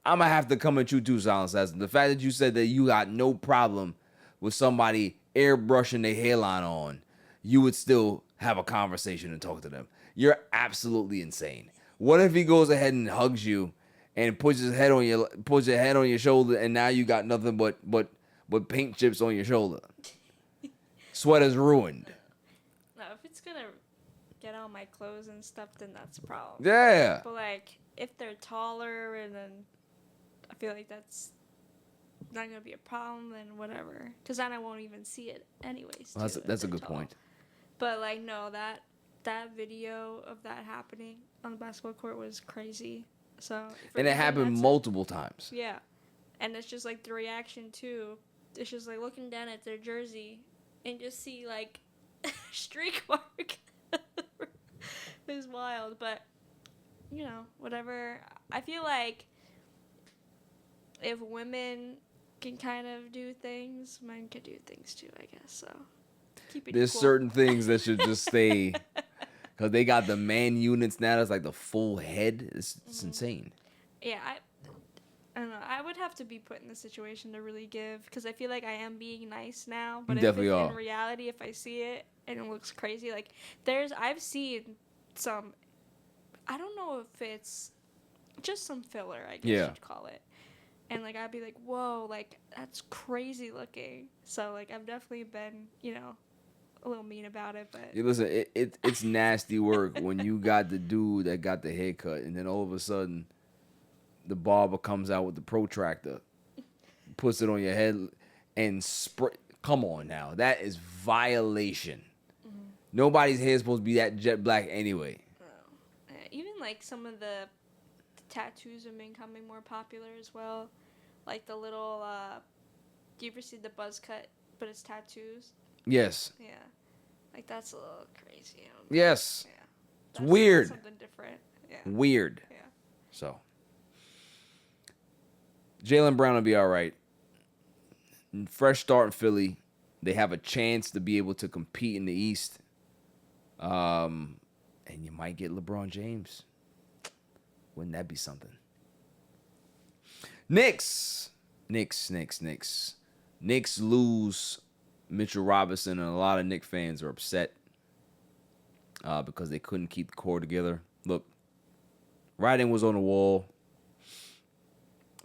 I'm going to have to come at you too, Silence Assassin. The fact that you said that you got no problem with somebody airbrushing their hairline on, you would still have a conversation and talk to them. You're absolutely insane. What if he goes ahead and hugs you and puts your head on your shoulder, and now you got nothing but paint chips on your shoulder? Sweater's ruined. No, if it's gonna get on my clothes and stuff, then that's a problem. Yeah. But like, if they're taller, and then I feel like that's not gonna be a problem, then whatever. Because then I won't even see it anyways. Well, that's a good point. But like, no, that video of that happening on the basketball court was crazy. So. And it happened multiple times. Yeah, and it's just like the reaction too. It's just like looking down at their jersey and just see like streak mark. It's wild, but whatever. I feel like if women can kind of do things, men can do things too, I guess. So keep it. There's equal. certain things that should just stay, because they got the man units now. That's like the full head. It's insane. Yeah, I don't know. I would have to be put in the situation to really give, because I feel like I am being nice now. But Definitely if are. in reality, if I see it and it looks crazy, like I've seen some, I don't know if it's just some filler, I guess you'd call it. And like, I'd be like, whoa, like that's crazy looking. So like, I've definitely been, a little mean about it, but Yeah, listen, it's nasty work when you got the dude that got the haircut, and then all of a sudden, the barber comes out with the protractor, puts it on your head, and spray. Come on now, that is violation. Mm-hmm. Nobody's hair is supposed to be that jet black anyway. Even like some of the tattoos have been becoming more popular as well. Like the little, do you ever see the buzz cut, but it's tattoos? Yes. Yeah. Like that's a little crazy. Yes. Yeah. It's weird. Something different. Yeah. Weird. Yeah. So, Jaylen Brown will be all right. Fresh start in Philly. They have a chance to be able to compete in the East. And you might get LeBron James. Wouldn't that be something? Knicks lose Mitchell Robinson, and a lot of Knicks fans are upset because they couldn't keep the core together. Look, writing was on the wall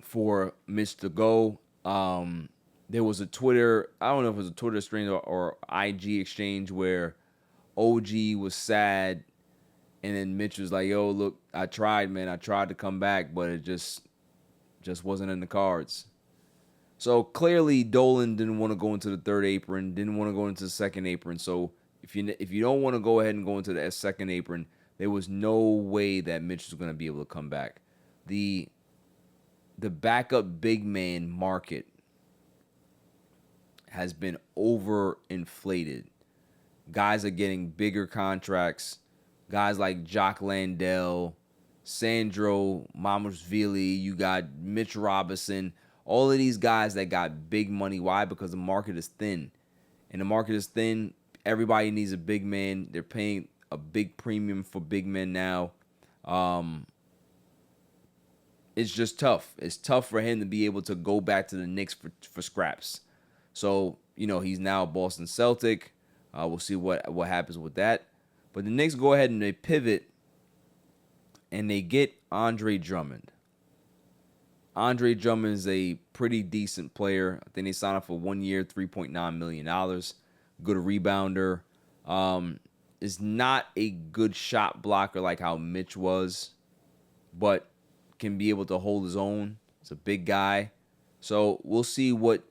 for Mitch to go. There was a Twitter, I don't know if it was a Twitter stream or IG exchange where OG was sad, and then Mitch was like, yo, look, I tried, man. I tried to come back, but it just wasn't in the cards. So clearly Dolan didn't want to go into the third apron, didn't want to go into the second apron. So if you don't want to go ahead and go into the second apron, there was no way that Mitch was going to be able to come back. The backup big man market has been overinflated. Guys are getting bigger contracts. Guys like Jock Landale, Sandro Mamusvili, you got Mitch Robinson. All of these guys that got big money. Why? Because the market is thin. And the market is thin. Everybody needs a big man. They're paying a big premium for big men now. It's just tough. It's tough for him to be able to go back to the Knicks for scraps. So, he's now a Boston Celtic. We'll see what happens with that. But the Knicks go ahead and they pivot and they get Andre Drummond. Andre Drummond is a pretty decent player. I think they signed up for 1 year, $3.9 million. Good rebounder. Is not a good shot blocker like how Mitch was, but can be able to hold his own. He's a big guy. So we'll see what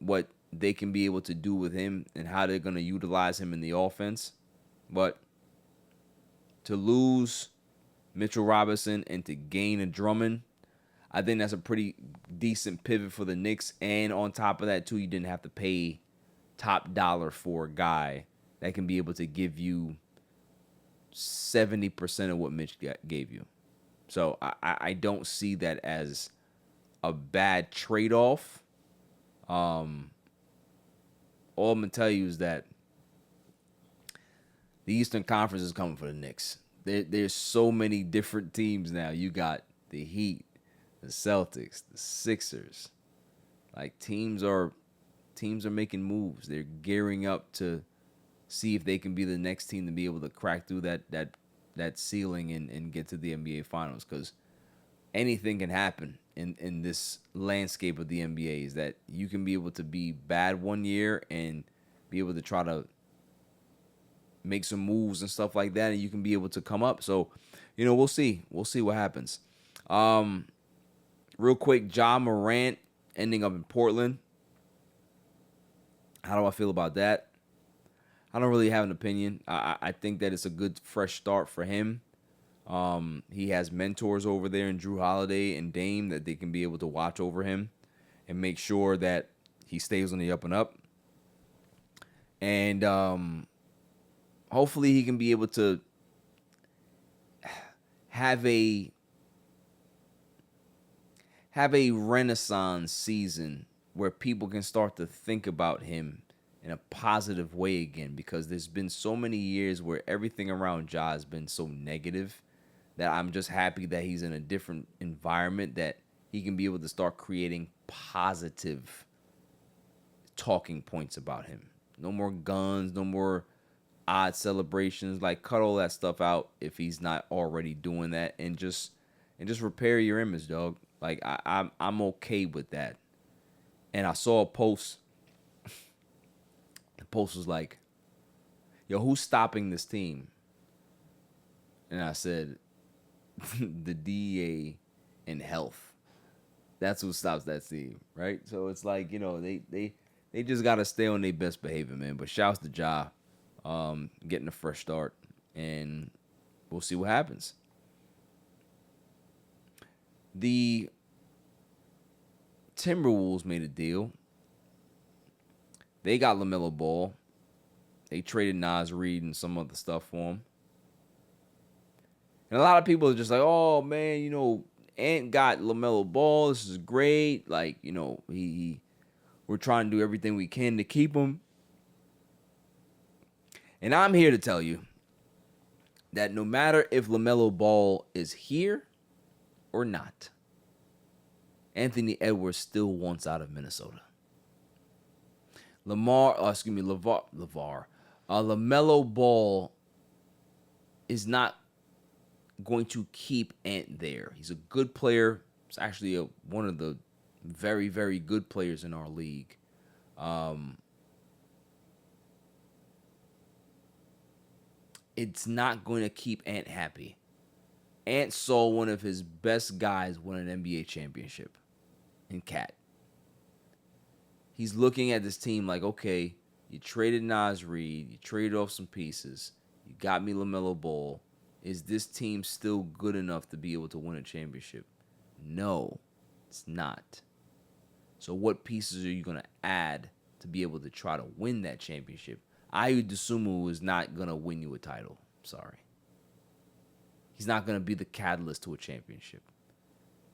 they can be able to do with him and how they're going to utilize him in the offense. But to lose Mitchell Robinson and to gain a Drummond, I think that's a pretty decent pivot for the Knicks. And on top of that, too, you didn't have to pay top dollar for a guy that can be able to give you 70% of what Mitch gave you. So I don't see that as a bad trade-off. All I'm going to tell you is that the Eastern Conference is coming for the Knicks. There's so many different teams now. You got the Heat, the Celtics, the Sixers. Like teams are making moves. They're gearing up to see if they can be the next team to be able to crack through that ceiling and get to the NBA Finals, because anything can happen in this landscape of the NBA. Is that you can be able to be bad one year and be able to try to make some moves and stuff like that, and you can be able to come up. So, we'll see. We'll see what happens. Real quick, Ja Morant ending up in Portland. How do I feel about that? I don't really have an opinion. I think that it's a good fresh start for him. He has mentors over there in Drew Holiday and Dame that they can be able to watch over him and make sure that he stays on the up and up. And hopefully he can be able to have a renaissance season where people can start to think about him in a positive way again, because there's been so many years where everything around Ja has been so negative that I'm just happy that he's in a different environment, that he can be able to start creating positive talking points about him. No more guns, no more odd celebrations. Like, cut all that stuff out if he's not already doing that, and just repair your image, dog. Like, I'm okay with that. And I saw a post. The post was like, yo, who's stopping this team? And I said, the DEA and health. That's who stops that team, right? So it's like, they just got to stay on their best behavior, man. But shouts to Ja, getting a fresh start, and we'll see what happens. The Timberwolves made a deal. They got LaMelo Ball. They traded Naz Reid and some other stuff for him. And a lot of people are just like, oh, man, Ant got LaMelo Ball. This is great. Like, we're trying to do everything we can to keep him. And I'm here to tell you that no matter if LaMelo Ball is here or not, Anthony Edwards still wants out of Minnesota. LaMelo Ball is not going to keep Ant there. He's a good player. He's actually one of the very, very good players in our league. It's not going to keep Ant happy. Ant saw one of his best guys win an NBA championship in Cat. He's looking at this team like, okay, you traded Naz Reid, you traded off some pieces, you got me LaMelo Ball. Is this team still good enough to be able to win a championship? No, it's not. So what pieces are you going to add to be able to try to win that championship. Ayu Dosunmu is not going to win you a title. Sorry. He's not going to be the catalyst to a championship.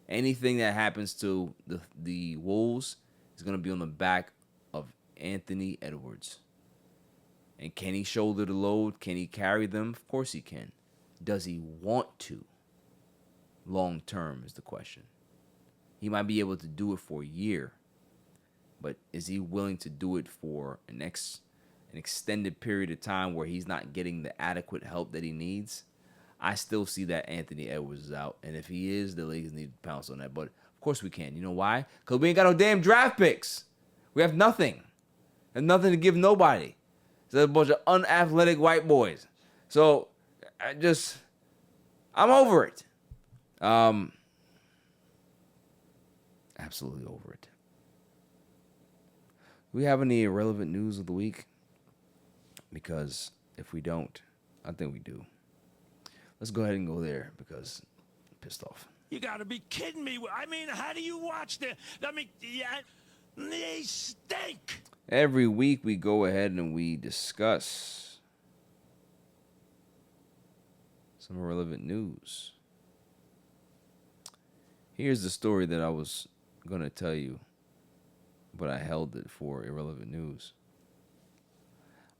Anything that happens to the Wolves is going to be on the back of Anthony Edwards. And can he shoulder the load? Can he carry them? Of course he can. Does he want to? Long term is the question. He might be able to do it for a year, but is he willing to do it for an extended period of time where he's not getting the adequate help that he needs? I still see that Anthony Edwards is out, and if he is, the Lakers need to pounce on that. But of course we can. You know why? Because we ain't got no damn draft picks. We have nothing. And nothing to give nobody. It's a bunch of unathletic white boys. So I'm over it. Absolutely over it. Do we have any irrelevant news of the week? Because if we don't, I think we do. Let's go ahead and go there because I'm pissed off. You gotta be kidding me. I mean, how do you watch them? I mean, yeah, they stink. Every week we go ahead and we discuss some irrelevant news. Here's the story that I was going to tell you, but I held it for irrelevant news.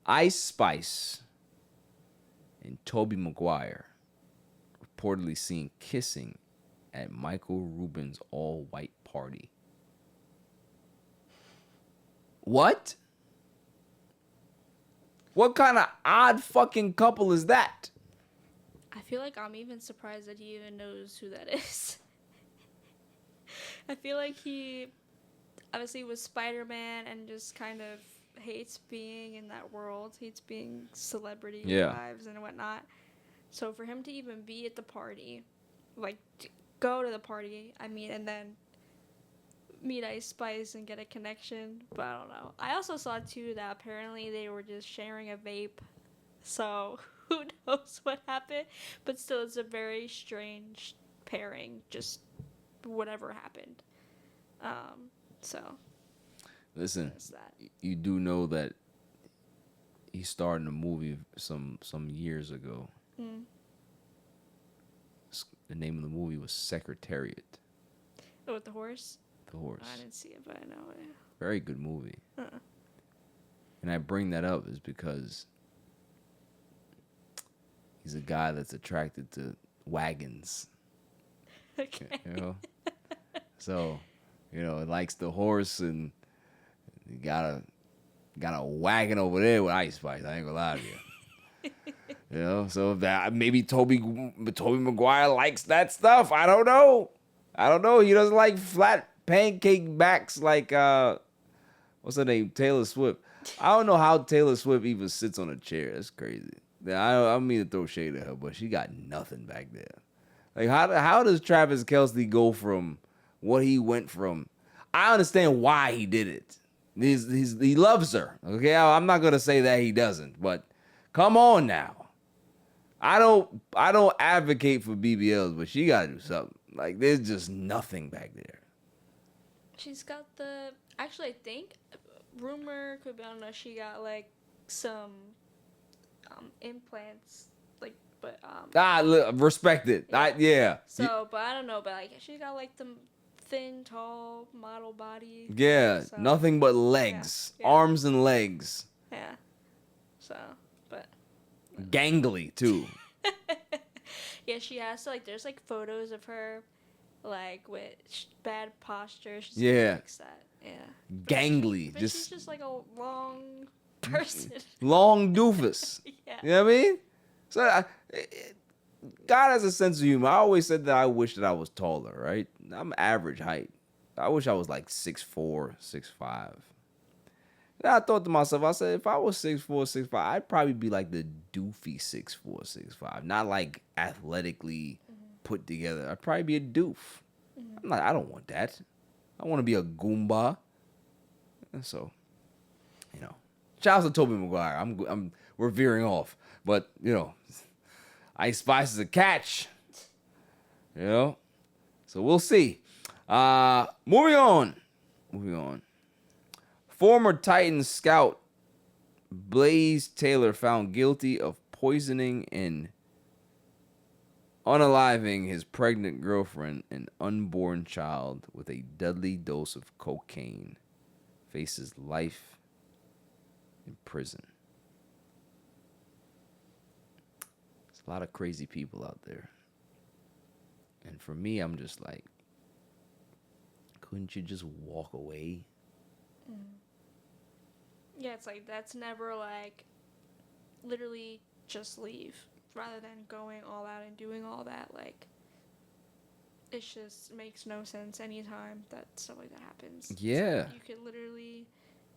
Ice Spice and Tobey Maguire reportedly seen kissing at Michael Rubin's all-white party. What? What kind of odd fucking couple is that? I feel like I'm even surprised that he even knows who that is. I feel like he obviously was Spider-Man and just kind of hates being in that world, hates being celebrity lives and whatnot. So for him to even be at the party, like go to the party, I mean, and then meet Ice Spice and get a connection, but I don't know. I also saw too that apparently they were just sharing a vape, so who knows what happened, but still it's a very strange pairing, just whatever happened. So listen, you do know that he starred in a movie some years ago. The name of the movie was Secretariat. Oh, with the horse? The horse. I didn't see it, but I know it. Very good movie. And I bring that up is because he's a guy that's attracted to wagons. Okay. You know? So, you know, it likes the horse, and you got a wagon over there with Ice Spice. I ain't gonna lie to you. You know, so that maybe Tobey Maguire likes that stuff. I don't know. He doesn't like flat pancake backs like what's her name? Taylor Swift. I don't know how Taylor Swift even sits on a chair. That's crazy. I don't mean to throw shade at her, but she got nothing back there. Like how does Travis Kelce go from what he went from? I understand why he did it. He loves her. Okay, I'm not gonna say that he doesn't, but come on now. I don't advocate for BBLs, but she gotta do something. Like there's just nothing back there. She's got actually I think rumor could be, I don't know, she got like some implants, like, but respect it. Yeah. So, but I don't know, but like she got like the thin, tall model body. Yeah, so, nothing but legs, yeah. arms and legs. Yeah. So, but gangly too. yeah, she has like there's like photos of her like with bad posture. She's fix that. Yeah. Gangly, but just she's just like a long person. Long doofus. Yeah. You know what I mean? So God has a sense of humor. I always said that I wish that I was taller, right? I'm average height. I wish I was like 6'4", 6'5". Then I thought to myself, I said, if I was 6'4", 6'5", I'd probably be like the doofy 6'4", 6'5", not like athletically put together. I'd probably be a doof. I'm like, I don't want that. I want to be a Goomba. And so, you know, shout out to Tobey Maguire. We're veering off, but you know, Ice Spice is a catch. You know, so we'll see. Moving on. Former Titans scout Blaze Taylor found guilty of poisoning and unaliving his pregnant girlfriend and unborn child with a deadly dose of cocaine. Faces life in prison. There's a lot of crazy people out there. And for me, I'm just like, couldn't you just walk away? Yeah, it's like that's never like literally just leave rather than going all out and doing all that. Like, it just makes no sense anytime that stuff like that happens. Yeah. You could literally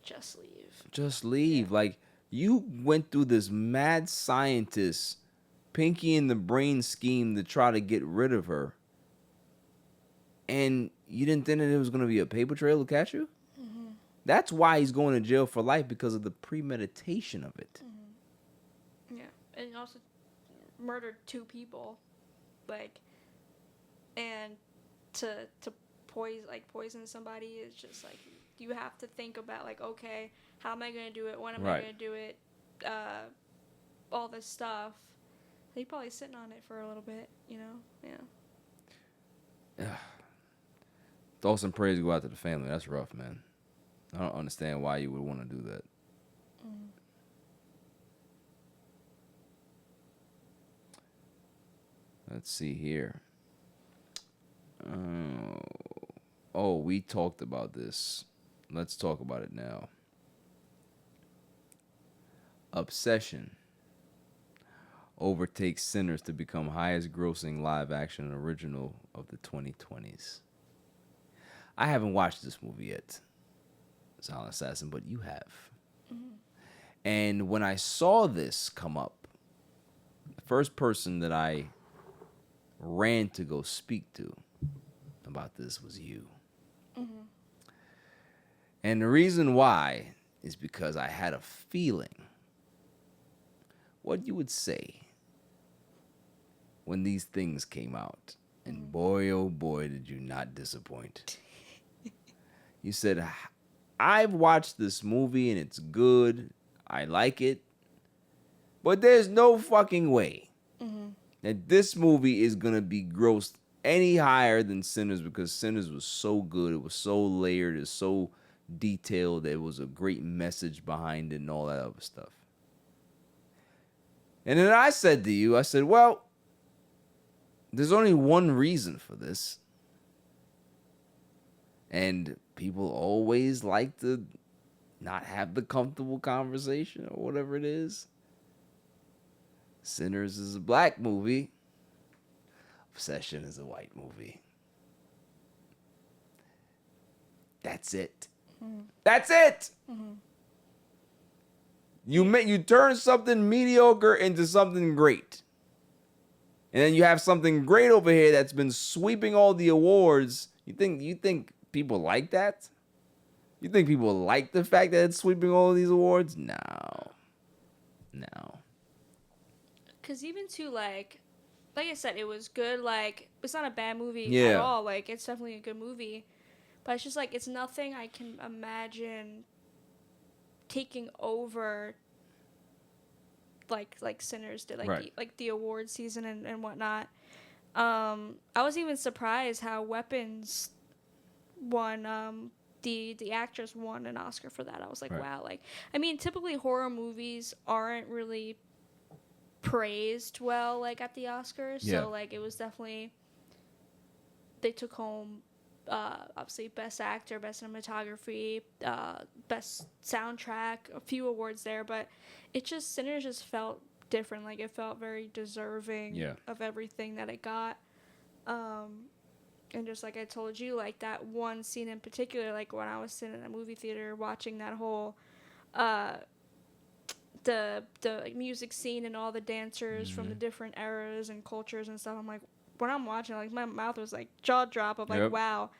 just leave. Just leave. Yeah. Like, you went through this mad scientist, Pinky in the Brain scheme to try to get rid of her. And you didn't think that it was going to be a paper trail to catch you? Mm-hmm. That's why he's going to jail for life, because of the premeditation of it. Mm-hmm. Yeah. And also murdered 2 people. Like, and to poison somebody is just like, you have to think about like, okay, how am I going to do it? When am I going to do it? All this stuff. He's probably sitting on it for a little bit, you know? Yeah. Thoughts and prayers go out to the family. That's rough, man. I don't understand why you would want to do that. Let's see here. Oh, we talked about this. Let's talk about it now. Obsession overtakes Sinners to become highest grossing live action original of the 2020s. I haven't watched this movie yet, Silent Assassin, but you have. Mm-hmm. And when I saw this come up, the first person that I ran to go speak to about this was you. Mm-hmm. And the reason why is because I had a feeling what you would say when these things came out. And boy, oh boy, did you not disappoint. You said, I've watched this movie and it's good. I like it. But there's no fucking way that this movie is going to be grossed any higher than Sinners, because Sinners was so good. It was so layered. It was so detailed. There was a great message behind it and all that other stuff. And then I said to you, I said, well, there's only one reason for this. And people always like to not have the comfortable conversation or whatever it is. Sinners is a black movie. Obsession is a white movie. That's it. Mm-hmm. That's it. Mm-hmm. You turn something mediocre into something great. And then you have something great over here that's been sweeping all the awards. You think people like that? You think people like the fact that it's sweeping all of these awards? No. Because even to, like I said, it was good. Like, it's not a bad movie at all. Like, it's definitely a good movie. But it's just, like, it's nothing I can imagine taking over like Sinners did, like the award season and whatnot. I was even surprised how Weapons won. The actress won an Oscar for that. I was like, wow. Like, I mean, typically horror movies aren't really praised well, like, at the Oscars. Yeah. So, like, it was definitely, they took home obviously best actor, best cinematography, best soundtrack, a few awards there, but Sinners just felt different. Like, it felt very deserving of everything that it got. And just like I told you, like, that one scene in particular, like when I was sitting in a movie theater watching that whole the like, music scene and all the dancers from the different eras and cultures and stuff, I'm like, when I'm watching, like, my mouth was like jaw drop of like, wow.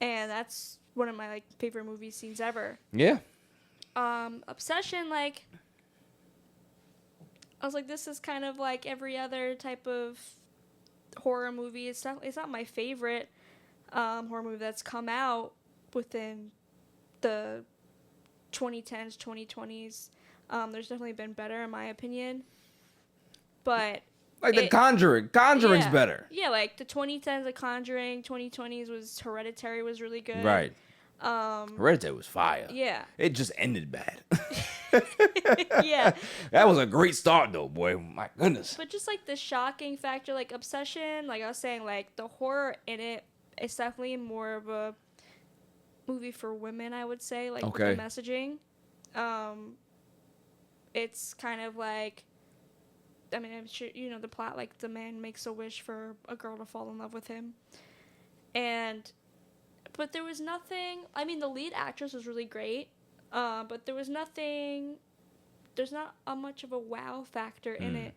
And that's one of my, like, favorite movie scenes ever. Yeah. Obsession, like, I was like, this is kind of like every other type of horror movie. It's not my favorite horror movie that's come out within the 2010s, 2020s. There's definitely been better in my opinion. But Like The Conjuring. Conjuring's yeah, better. Yeah, like the 2010s, The Conjuring, 2020s was Hereditary was really good. Right. Hereditary was fire. Yeah. It just ended bad. Yeah. That was a great start, though, boy. My goodness. But just like the shocking factor, like Obsession, like I was saying, like the horror in it, it's definitely more of a movie for women, I would say, like with the messaging. It's kind of like, I mean, I'm sure you know the plot, like the man makes a wish for a girl to fall in love with him. But there was nothing, I mean, the lead actress was really great, but there's not much of a wow factor in it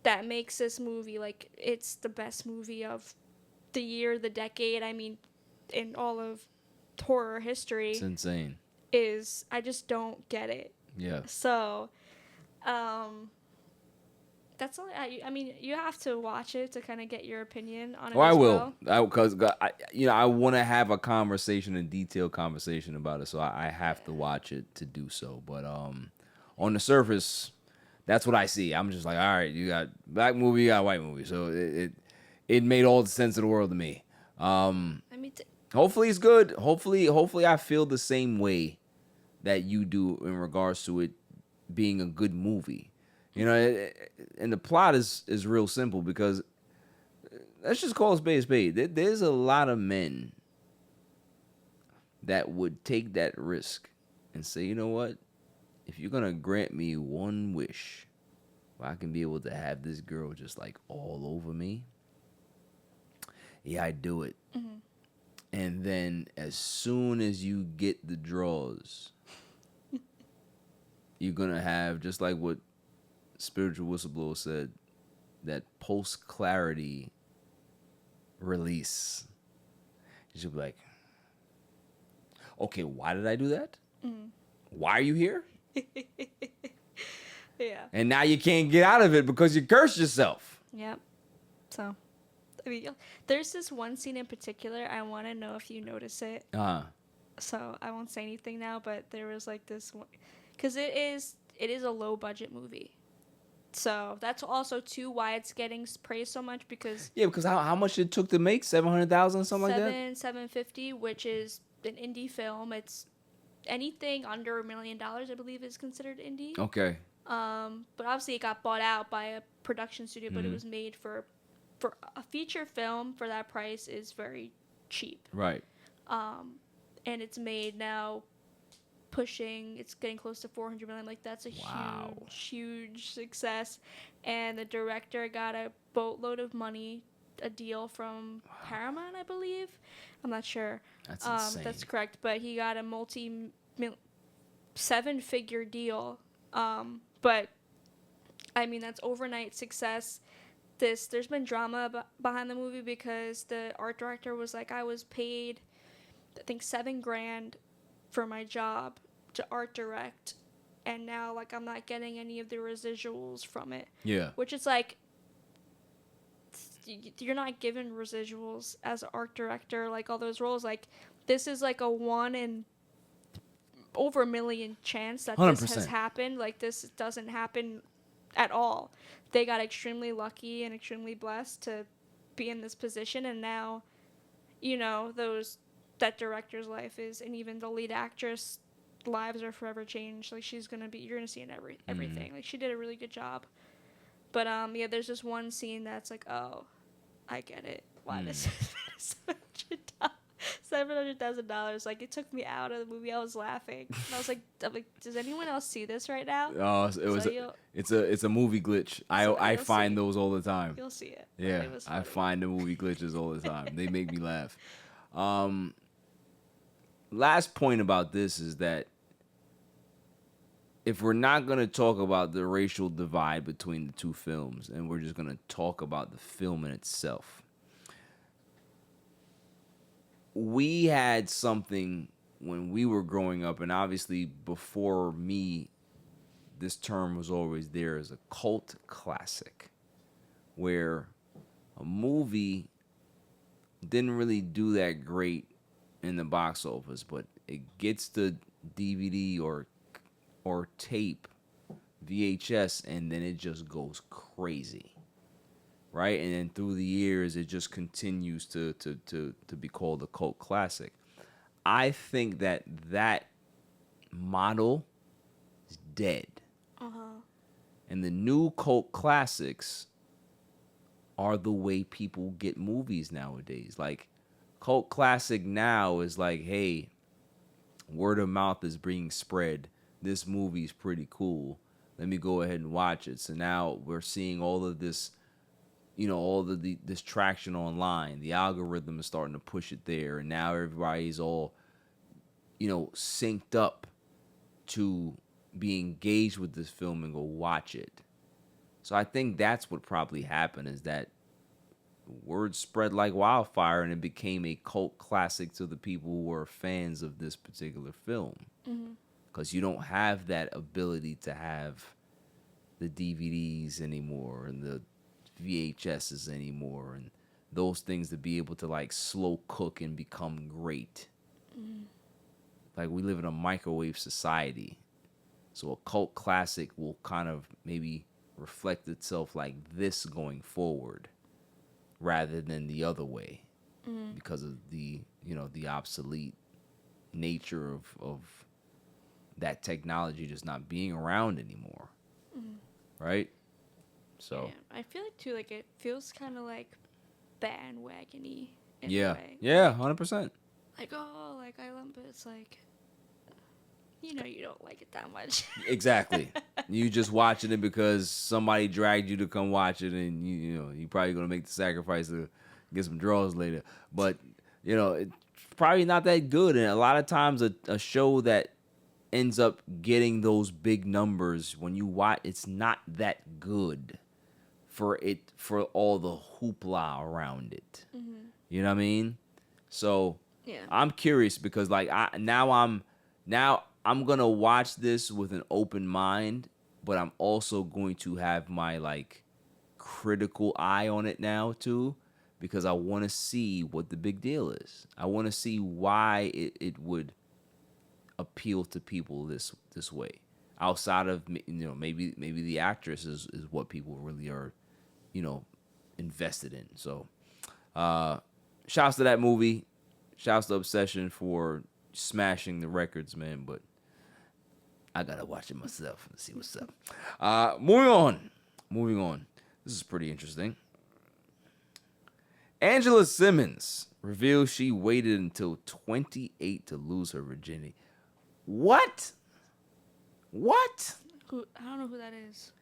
that makes this movie, like, it's the best movie of the year, the decade, I mean, in all of horror history. It's insane. I just don't get it. Yeah. So, that's all. I mean, you have to watch it to kind of get your opinion on it. Well, as I will, well. because I want to have a conversation, a detailed conversation about it, so I have to watch it to do so. But on the surface, that's what I see. I'm just like, all right, you got black movie, you got white movie, so it made all the sense of the world to me. I mean, Hopefully it's good. Hopefully I feel the same way that you do in regards to it being a good movie. You know, and the plot is real simple, because let's just call a spade a spade. There's a lot of men that would take that risk and say, you know what? If you're going to grant me one wish where I can be able to have this girl just like all over me, yeah, I do it. mm-hmm. And then as soon as you get the draws, you're going to have, just like what Spiritual Whistleblower said, that post-clarity release. You should be like, okay, why did I do that? Mm-hmm. Why are you here? Yeah. And now you can't get out of it because you cursed yourself. Yep. So, I mean, there's this one scene in particular. I want to know if you notice it. So I won't say anything now, but there was like this one, because it is a low budget movie. So that's also too why it's getting praised so much, because because how much it took to make, 700,000, something like that. $750, which is an indie film. It's anything under $1 million, I believe, is considered indie. Okay. But obviously it got bought out by a production studio, but it was made for a feature film for that price is very cheap. Right. And it's made now it's getting close to 400 million. Like, that's a huge success. And the director got a boatload of money, a deal from Paramount, I believe. I'm not sure. That's insane. That's correct. But he got a seven-figure deal. But I mean, that's overnight success. There's been drama behind the movie, because the art director was like, I was paid, I think, $7,000 for my job to art direct, and now, like, I'm not getting any of the residuals from it. Yeah. Which is like, you're not given residuals as an art director, like all those roles. Like, this is like a 1 in over 1 million chance that 100%. this has happened. Like, this doesn't happen at all. They got extremely lucky and extremely blessed to be in this position, and now, you know, that director's life is, and even the lead actress lives are forever changed. Like, you're gonna see in everything. Like, she did a really good job. But there's just one scene that's like, oh, I get it. Why this is $700,000. Like, it took me out of the movie. I was laughing. And I was like, does anyone else see this right now? Oh, it's a movie glitch. I find those all the time. You'll see it. Yeah, I find the movie glitches all the time. They make me laugh. Last point about this is that if we're not going to talk about the racial divide between the two films, and we're just going to talk about the film in itself, we had something when we were growing up, and obviously before me, this term was always there, as a cult classic, where a movie didn't really do that great in the box office, but it gets the DVD or tape, VHS, and then it just goes crazy, right? And then through the years, it just continues to be called a cult classic. I think that model is dead. And the new cult classics are the way people get movies nowadays. Like, cult classic now is like, hey, word of mouth is being spread. This movie's pretty cool. Let me go ahead and watch it. So now we're seeing all of this, all of this traction online. The algorithm is starting to push it there, and now everybody's all, synced up to be engaged with this film and go watch it. So I think that's what probably happened, is that word spread like wildfire, and it became a cult classic to the people who were fans of this particular film. Because you don't have that ability to have the DVDs anymore and the VHSs anymore and those things to be able to like slow cook and become great. Like, we live in a microwave society. So a cult classic will kind of maybe reflect itself like this going forward rather than the other way, because of the obsolete nature of that technology just not being around anymore. Right? So yeah, I feel like too, like it feels kind of like bandwagony in yeah. a way. Yeah, 100%. Like, oh, like I love it. It's like, you don't like it that much. Exactly. You just watching it because somebody dragged you to come watch it, and you probably gonna make the sacrifice to get some draws later. But it's probably not that good. And a lot of times a show that ends up getting those big numbers, when you watch, it's not that good for all the hoopla around it. You know what I mean? So Yeah. I'm curious because like I'm gonna watch this with an open mind, but I'm also going to have my like critical eye on it now too, because I want to see what the big deal is. I want to see why it would appeal to people this way. Outside of maybe the actress is what people really are invested in. So shouts to that movie. Shouts to Obsession for smashing the records, man. But I gotta watch it myself and see what's up. Moving on. This is pretty interesting. Angela Simmons reveals she waited until 28 to lose her virginity. What? I don't know who that is.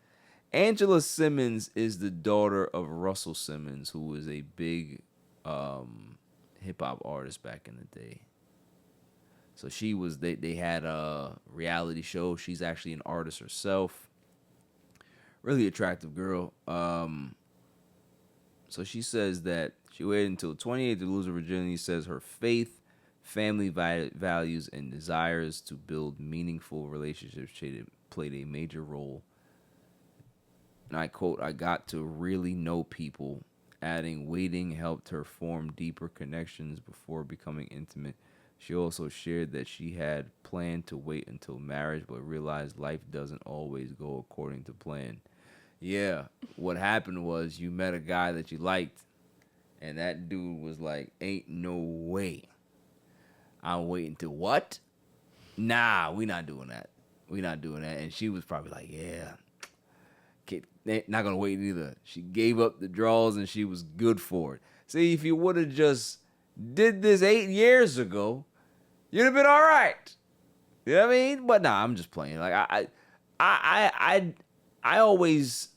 Angela Simmons is the daughter of Russell Simmons, who was a big hip hop artist back in the day. So they had a reality show. She's actually an artist herself. Really attractive girl. So she says that she waited until 28 to lose her virginity. Says her faith, family values, and desires to build meaningful relationships played a major role. And I quote, "I got to really know people." Adding, waiting helped her form deeper connections before becoming intimate. She also shared that she had planned to wait until marriage, but realized life doesn't always go according to plan. Yeah, what happened was you met a guy that you liked, and that dude was like, ain't no way I'm waiting to what? Nah, we not doing that. And she was probably like, yeah, not going to wait either. She gave up the draws, and she was good for it. See, if you would have just did this 8 years ago, you'd have been all right. You know what I mean? But nah, I'm just playing. Like I'm always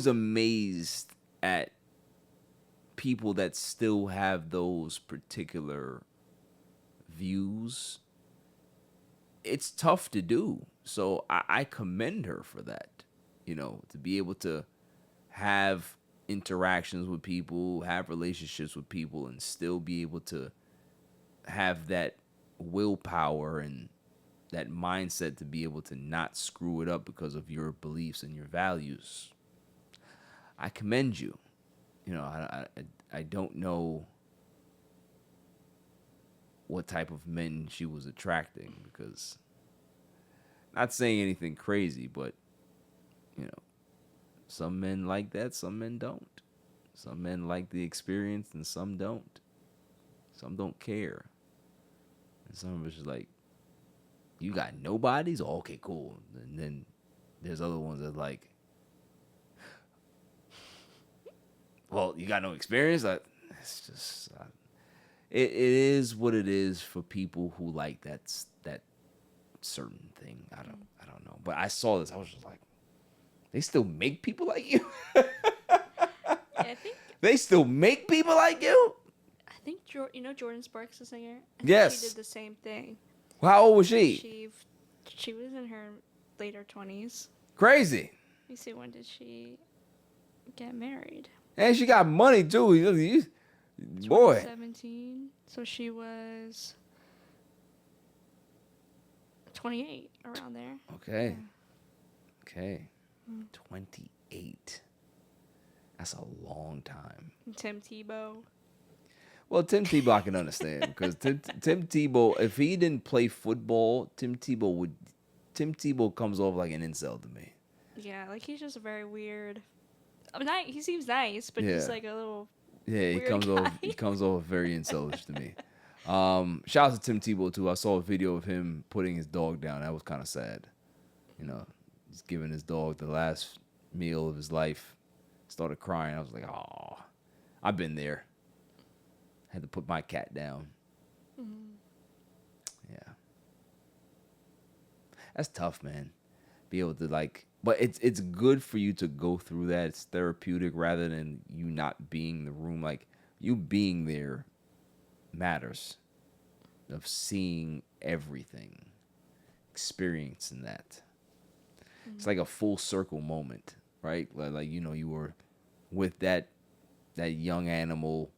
amazed at people that still have those particular views. It's tough to do. So I commend her for that. To be able to have interactions with people, have relationships with people, and still be able to have that willpower and that mindset to be able to not screw it up because of your beliefs and your values. I commend you. I don't know what type of men she was attracting, because not saying anything crazy, but you know, some men like that, some men don't. Some men like the experience and some don't. Some don't care. And some of us just like, you got no bodies? Oh, okay, cool. And then there's other ones that like, well, you got no experience? Like, it's just, it is what it is for people who like that certain thing. I don't know. But I saw this. I was just like, they still make people like you? Yeah, I think They still make people like you? Jordan Sparks, the singer? I think Yes. She did the same thing. How old was she? She was in her later 20s. Crazy. Let me see, when did she get married? And she got money too. Boy. 2017. So she was 28, around there. Okay. Yeah. Okay. 28. That's a long time. Tim Tebow. Well, Tim Tebow I can understand, because Tim Tebow, if he didn't play football, Tim Tebow comes off like an incel to me. Yeah, like he's just a very weird. He seems nice, but Yeah. he's like a little. Yeah, he weird guy. comes off very incelish to me. Shout out to Tim Tebow too. I saw a video of him putting his dog down. That was kind of sad. You know, he's giving his dog the last meal of his life. Started crying. I was like, oh, I've been there. Had to put my cat down. Mm-hmm. Yeah, that's tough, man. Be able to like, but it's good for you to go through that. It's therapeutic rather than you not being in the room. Like, you being there matters. Of seeing everything, experiencing that. Mm-hmm. It's like a full circle moment, right? Like you were with that young animal,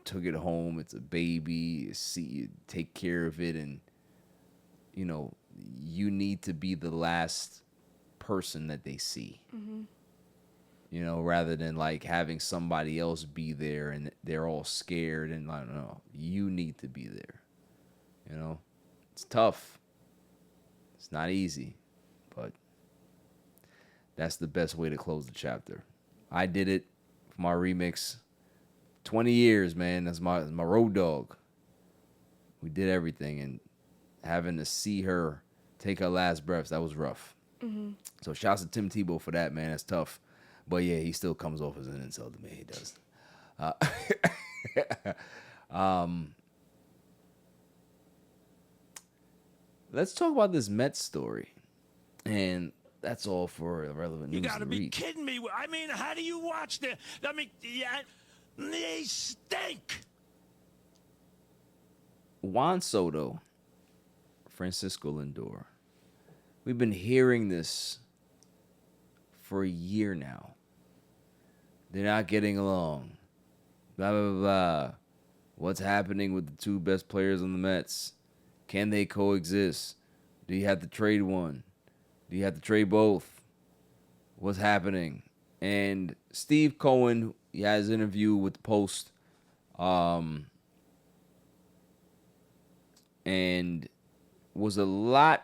took it home. It's a baby. You take care of it, and you need to be the last person that they see. Mm-hmm. Rather than like having somebody else be there and they're all scared, and I don't know. You need to be there. It's tough. It's not easy, but that's the best way to close the chapter. I did it for my remix. 20 years, man. That's my road dog. We did everything, and having to see her take her last breaths, that was rough. Mm-hmm. So shouts to Tim Tebow for that, man. That's tough. But yeah, he still comes off as an insult to me. He does. Let's talk about this Mets story. And that's all for relevant news. You gotta to be read. kidding me. I mean, how do you watch the... I mean, yeah, they stink. Juan Soto, Francisco Lindor. We've been hearing this for a year now. They're not getting along. Blah, blah, blah, blah. What's happening with the two best players on the Mets? Can they coexist? Do you have to trade one? Do you have to trade both? What's happening? And Steve Cohen, he has an interview with the Post. And was a lot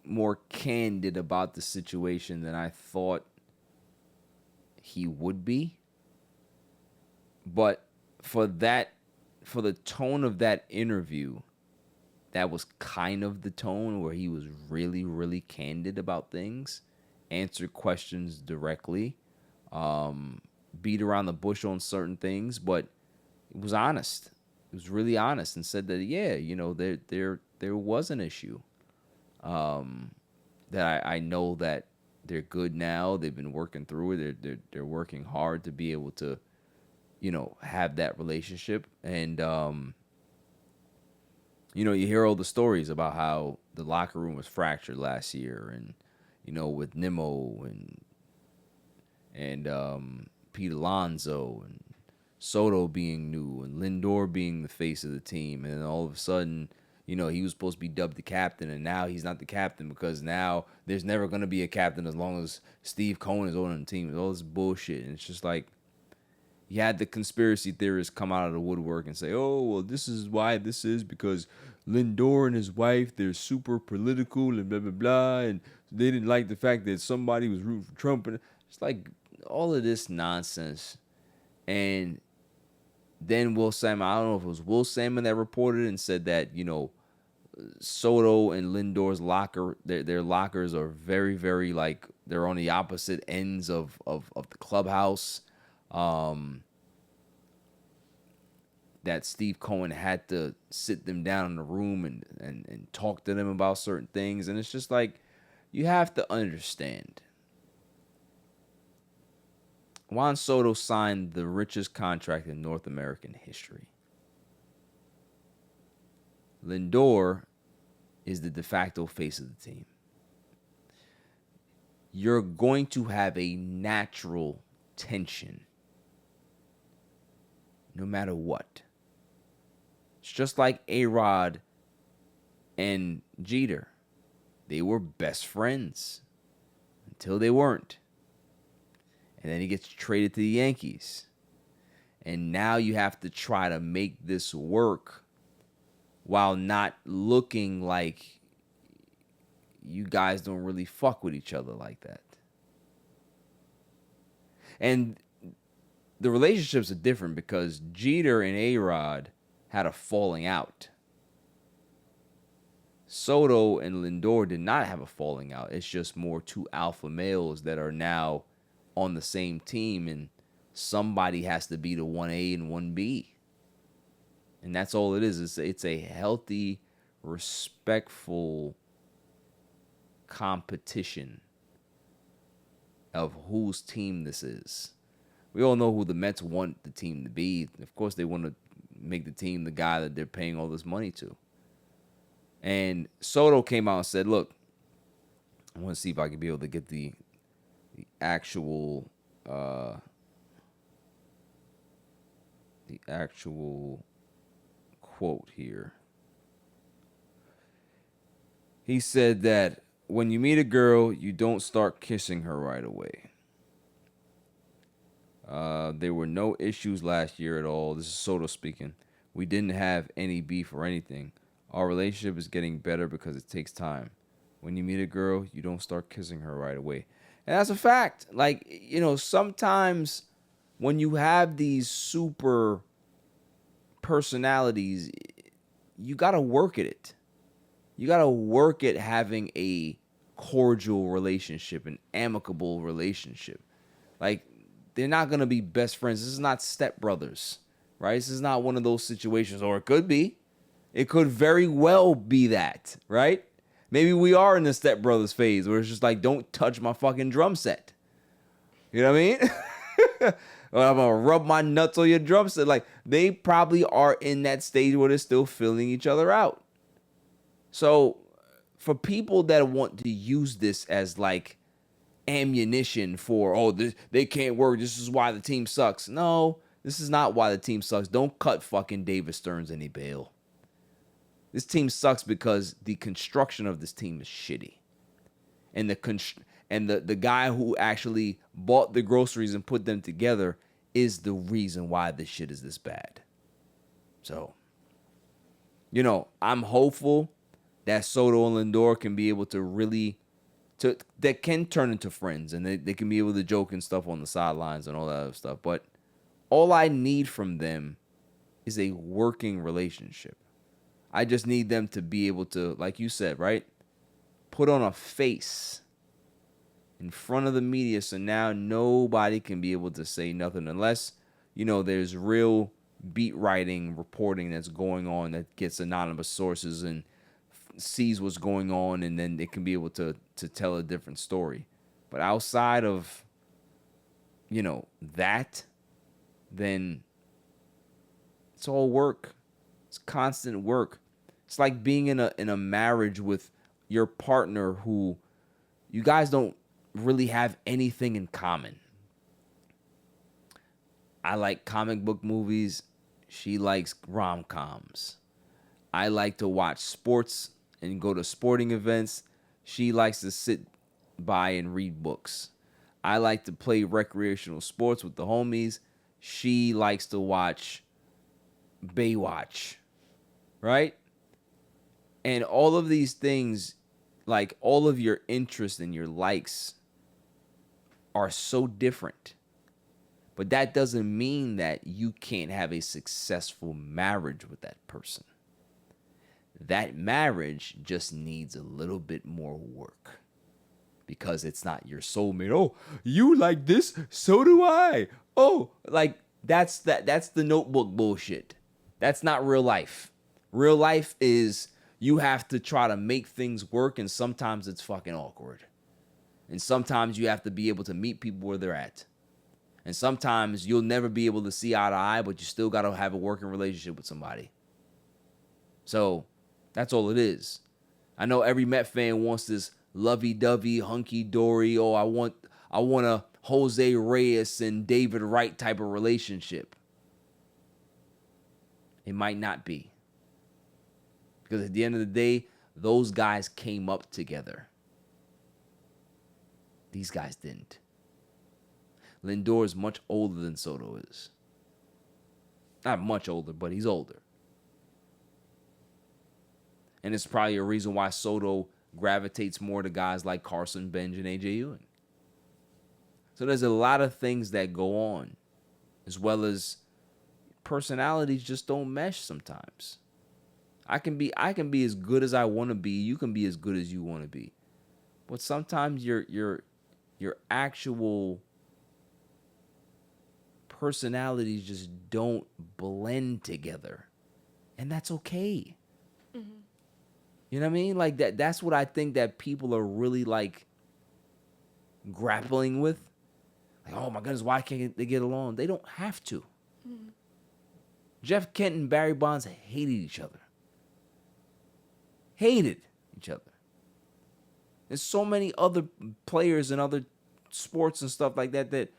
more candid about the situation than I thought he would be. But for the tone of that interview, that was kind of the tone where he was really, really candid about things, answered questions directly, beat around the bush on certain things, but it was honest. It was really honest and said that, yeah, there was an issue. That I know that they're good now. They've been working through it. They're working hard to be able to, have that relationship. And, you hear all the stories about how the locker room was fractured last year, and, with Nimmo and Pete Alonso and Soto being new and Lindor being the face of the team. And then all of a sudden, he was supposed to be dubbed the captain, and now he's not the captain because now there's never going to be a captain as long as Steve Cohen is on the team. All this bullshit. And it's just like, you had the conspiracy theorists come out of the woodwork and say, oh, well, this is why this is because Lindor and his wife, they're super political and blah, blah, blah. And they didn't like the fact that somebody was rooting for Trump. And it's like all of this nonsense. And then Will Salmon, I don't know if it was Will Salmon that reported and said that, you know, Soto and Lindor's locker, their lockers are very, very like they're on the opposite ends of the clubhouse. That Steve Cohen had to sit them down in the room and talk to them about certain things. And it's just like, you have to understand. Juan Soto signed the richest contract in North American history. Lindor is the de facto face of the team. You're going to have a natural tension no matter what. It's just like A-Rod and Jeter. They were best friends until they weren't. And then he gets traded to the Yankees. And now you have to try to make this work while not looking like you guys don't really fuck with each other like that. And the relationships are different because Jeter and A-Rod had a falling out. Soto and Lindor did not have a falling out. It's just more two alpha males that are now on the same team, and somebody has to be the 1A and 1B. And that's all it is. It's a healthy, respectful competition of whose team this is. We all know who the Mets want the team to be. Of course, they want to make the team the guy that they're paying all this money to. And Soto came out and said, look, I want to see if I can be able to get the actual quote here. He said that when you meet a girl, you don't start kissing her right away. There were no issues last year at all. This is Soto speaking. We didn't have any beef or anything. Our relationship is getting better because it takes time. When you meet a girl, you don't start kissing her right away. And that's a fact. Like, you know, sometimes when you have these super personalities, you got to work at it. You got to work at having a cordial relationship, an amicable relationship. Like, they're not going to be best friends. This is not Step Brothers, right? This is not one of those situations, or it could be. It could very well be that, right? Maybe we are in the Step Brothers phase where it's just like, don't touch my fucking drum set. You know what I mean? Or I'm going to rub my nuts on your drum set. Like, they probably are in that stage where they're still filling each other out. So, for people that want to use this as like ammunition for, oh, they can't work, this is why the team sucks. No, this is not why the team sucks. Don't cut fucking David Stearns any bail. This team sucks because the construction of this team is shitty. And the guy who actually bought the groceries and put them together is the reason why this shit is this bad. So, you know, I'm hopeful that Soto and Lindor can be able to really, that can turn into friends, and they can be able to joke and stuff on the sidelines and all that other stuff. But all I need from them is a working relationship. I just need them to be able to, like you said, right, put on a face in front of the media so now nobody can be able to say nothing unless, you know, there's real beat writing, reporting that's going on that gets anonymous sources and sees what's going on, and then they can be able to tell a different story. But outside of, you know, that, then it's all work. It's constant work. It's like being in a marriage with your partner who you guys don't really have anything in common. I like comic book movies. She likes rom-coms. I like to watch sports and go to sporting events. She likes to sit by and read books. I like to play recreational sports with the homies. she likes to watch Baywatch, right? And all of these things, like all of your interests and your likes are so different. But that doesn't mean that you can't have a successful marriage with that person. That marriage just needs a little bit more work because it's not your soulmate. Oh, you like this? So do I. Oh, like that's the Notebook bullshit. That's not real life. Real life is you have to try to make things work, and sometimes it's fucking awkward. And sometimes you have to be able to meet people where they're at. And sometimes you'll never be able to see eye to eye, but you still got to have a working relationship with somebody. So that's all it is. I know every Met fan wants this lovey-dovey, hunky-dory, oh, I want a Jose Reyes and David Wright type of relationship. It might not be. Because at the end of the day, those guys came up together. These guys didn't. Lindor is much older than Soto is. Not much older, but he's older. And it's probably a reason why Soto gravitates more to guys like Carson Bench and A.J. Ewing. So there's a lot of things that go on, as well as personalities just don't mesh sometimes. I can be as good as I want to be. You can be as good as you want to be. But sometimes your actual personalities just don't blend together. And that's okay. Mm-hmm. You know what I mean? Like that's what I think that people are really like grappling with. Like, oh my goodness, why can't they get along? They don't have to. Mm-hmm. Jeff Kent and Barry Bonds hated each other. Hated each other. There's so many other players in other sports and stuff like that that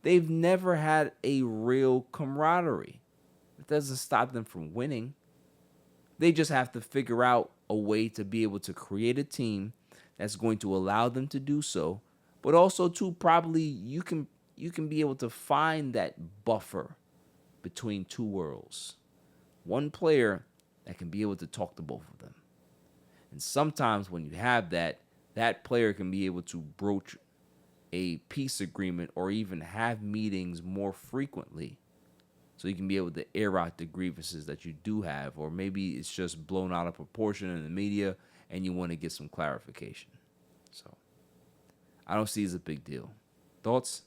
they've never had a real camaraderie. It doesn't stop them from winning. They just have to figure out a way to be able to create a team that's going to allow them to do so. But also, too, probably you can be able to find that buffer between two worlds. One player that can be able to talk to both of them. And sometimes when you have that player can be able to broach a peace agreement or even have meetings more frequently so you can be able to air out the grievances that you do have, or maybe it's just blown out of proportion in the media and you want to get some clarification. So I don't see it as a big deal. Thoughts?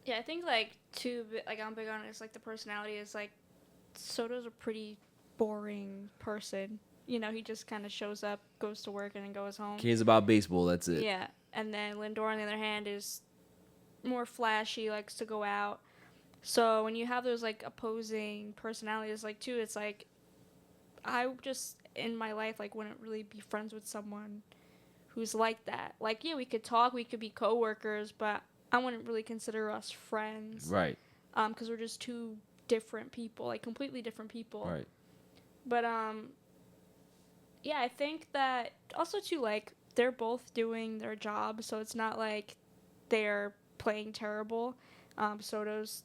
Yeah, I think I'm big on it. It's like the personality is like Soto's a pretty boring person. You know, he just kind of shows up, goes to work, and then goes home. Cares about baseball, that's it. Yeah, and then Lindor, on the other hand, is more flashy, likes to go out. So when you have those, like, opposing personalities, like, too, it's like, I just, in my life, like, wouldn't really be friends with someone who's like that. Like, yeah, we could talk, we could be coworkers, but I wouldn't really consider us friends. Right. Because we're just two different people, like, completely different people. Right. But, yeah, I think that also, too, like, they're both doing their job, so it's not like they're playing terrible. Soto's,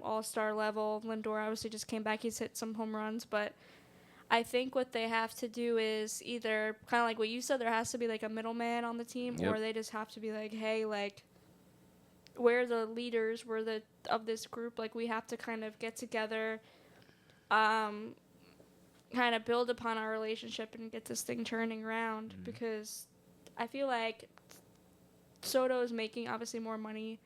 all-star level. Lindor obviously just came back. He's hit some home runs, but I think what they have to do is either kind of like what you said, there has to be, like, a middleman on the team, yep. or they just have to be like, hey, like, we're the leaders, of this group. Like, we have to kind of get together, kind of build upon our relationship and get this thing turning around, because I feel like Soto is making obviously more money.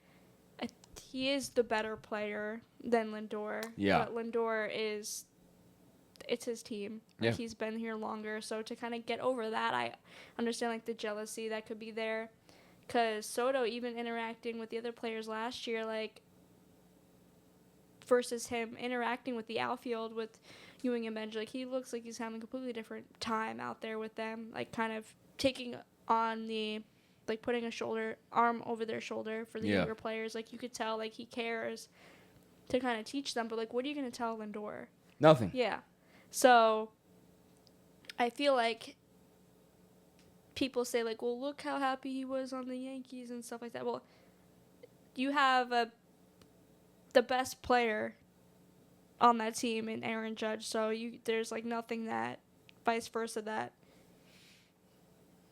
He is the better player than Lindor. Yeah. But Lindor it's his team. Yeah. Like, he's been here longer. So to kind of get over that, I understand, like, the jealousy that could be there. Because Soto, even interacting with the other players last year, like, versus him interacting with the outfield with Ewing and Bench, like, he looks like he's having a completely different time out there with them, like, kind of taking on the, like, putting a arm over their shoulder for the younger players. Like, you could tell, like, he cares to kind of teach them, but, like, what are you going to tell Lindor? Nothing. Yeah. So I feel like people say, like, well, look how happy he was on the Yankees and stuff like that. Well, you have a the best player on that team in Aaron Judge. So there's like nothing that vice versa that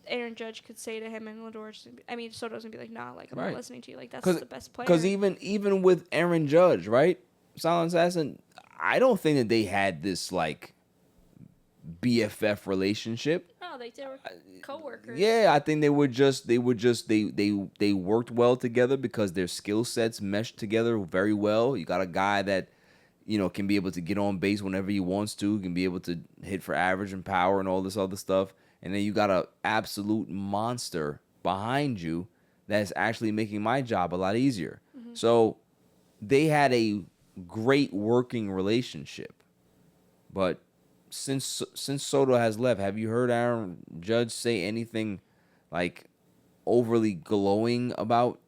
Aaron Judge could say to him, and Lindor. Soto doesn't be like, nah, like I'm not listening to you. Like that's the best player. Because even with Aaron Judge, right, Silent Assassin, I don't think that they had this like BFF relationship. No, they were coworkers. Yeah, I think they worked well together because their skill sets meshed together very well. You got a guy that, can be able to get on base whenever he wants to, can be able to hit for average and power and all this other stuff. And then you got an absolute monster behind you that's actually making my job a lot easier. Mm-hmm. So they had a great working relationship. But since Soto has left, have you heard Aaron Judge say anything like overly glowing about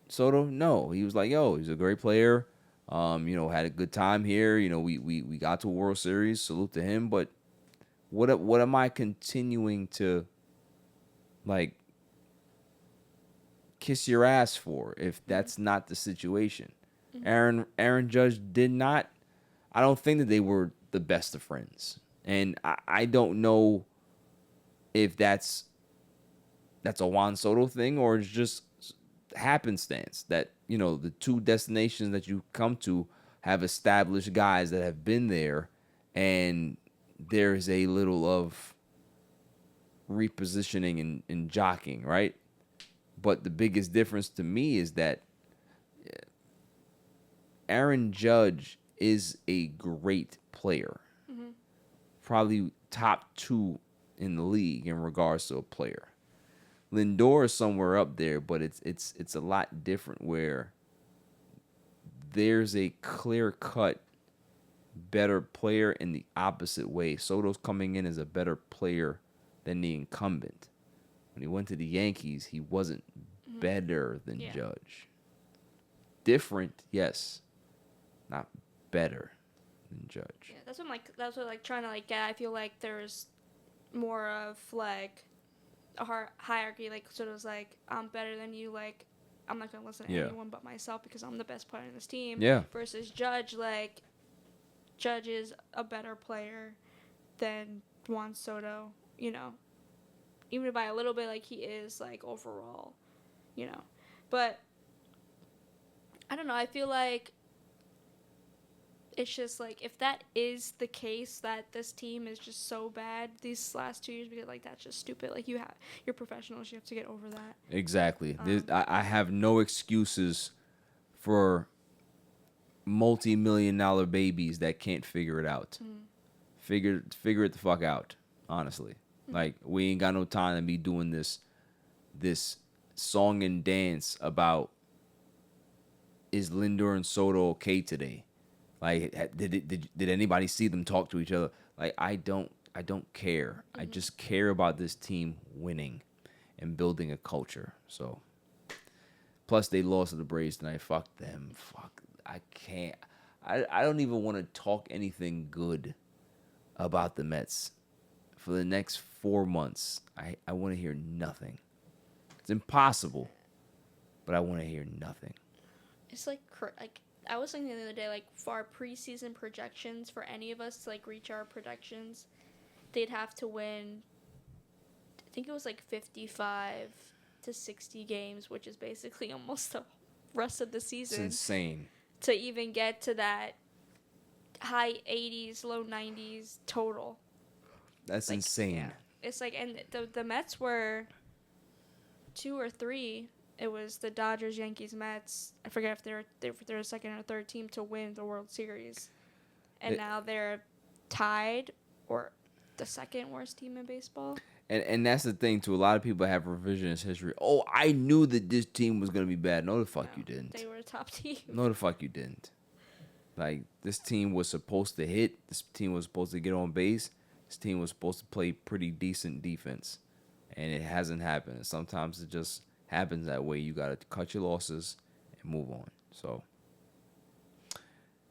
Soto? No. He was like, yo, he's a great player. Had a good time here. We got to a World Series. Salute to him. But what am I continuing to like kiss your ass for if that's not the situation? Mm-hmm. Aaron Judge did not. I don't think that they were the best of friends. And I don't know if that's a Juan Soto thing or it's just happenstance that, the two destinations that you come to have established guys that have been there, and there's a little of repositioning and jockeying, right? But the biggest difference to me is that Aaron Judge is a great player. Mm-hmm. Probably top 2 in the league in regards to a player. Lindor is somewhere up there, but it's a lot different where there's a clear-cut better player in the opposite way. Soto's coming in as a better player than the incumbent. When he went to the Yankees, he wasn't better than Judge. Different, yes. Not better than Judge. Yeah, that's what trying to get. I feel like there's more of like a hierarchy. Like Soto's like, I'm better than you. Like I'm not gonna listen to anyone but myself because I'm the best player in this team. Yeah. Versus Judge, like Judge is a better player than Juan Soto. Even by a little bit, like he is like overall. But I don't know. I feel like it's just like if that is the case, that this team is just so bad these last 2 years, because like that's just stupid. Like you're professionals, you have to get over that. Exactly. I have no excuses for multi-million-dollar babies that can't figure it out. Mm. Figure it the fuck out. Honestly, like we ain't got no time to be doing this song and dance about is Lindor and Soto okay today. Like, did anybody see them talk to each other? Like, I don't care. Mm-hmm. I just care about this team winning and building a culture. So, plus they lost to the Braves tonight. Fuck them. Fuck. I can't. I don't even want to talk anything good about the Mets for the next 4 months. I want to hear nothing. It's impossible, but I want to hear nothing. It's like I was thinking the other day, like for our preseason projections, for any of us to like reach our projections, they'd have to win, I think it was like 55 to 60 games, which is basically almost the rest of the season. It's insane. To even get to that high 80s, low 90s total. That's like, insane. Yeah. It's like, and the Mets were 2 or 3. It was the Dodgers, Yankees, Mets. I forget if they're a second or third team to win the World Series. And now they're tied or the second worst team in baseball. And that's the thing, too. A lot of people have revisionist history. Oh, I knew that this team was going to be bad. No, the fuck you didn't. They were a top team. No, the fuck you didn't. Like, this team was supposed to hit. This team was supposed to get on base. This team was supposed to play pretty decent defense. And it hasn't happened. Sometimes it just happens that way. You got to cut your losses and move on. So,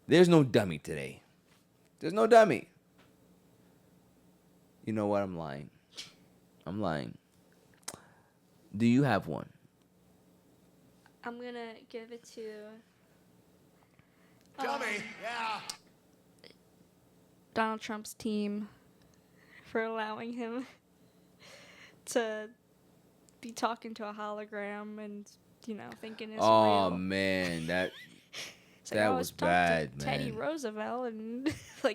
there's no dummy today. There's no dummy. You know what? I'm lying. Do you have one? I'm going to give it to Donald Trump's team for allowing him to be talking to a hologram and, thinking it's Oh real. man, that It's like, that I was talking bad, to man. Teddy Roosevelt, and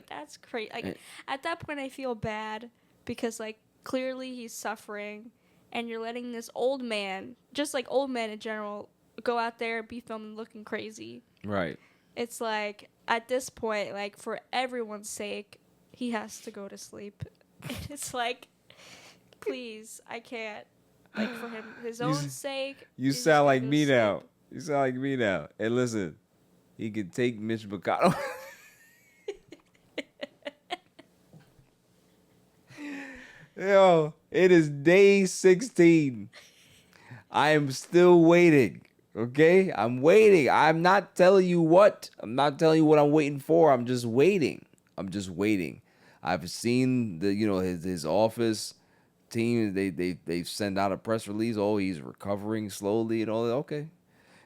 that's crazy. At that point, I feel bad because clearly he's suffering, and you're letting this old man, just like old men in general, go out there and be filmed looking crazy. Right. It's at this point, for everyone's sake, he has to go to sleep. And it's please, I can't. For his own sake. You sound like me now. You sound like me now. And listen, he could take Mitch McConnell. Yo, it is day 16. I am still waiting. Okay? I'm waiting. I'm not telling you what. I'm not telling you what I'm waiting for. I'm just waiting. I've seen his office team. They send out a press release. Oh, he's recovering slowly and all that. Okay.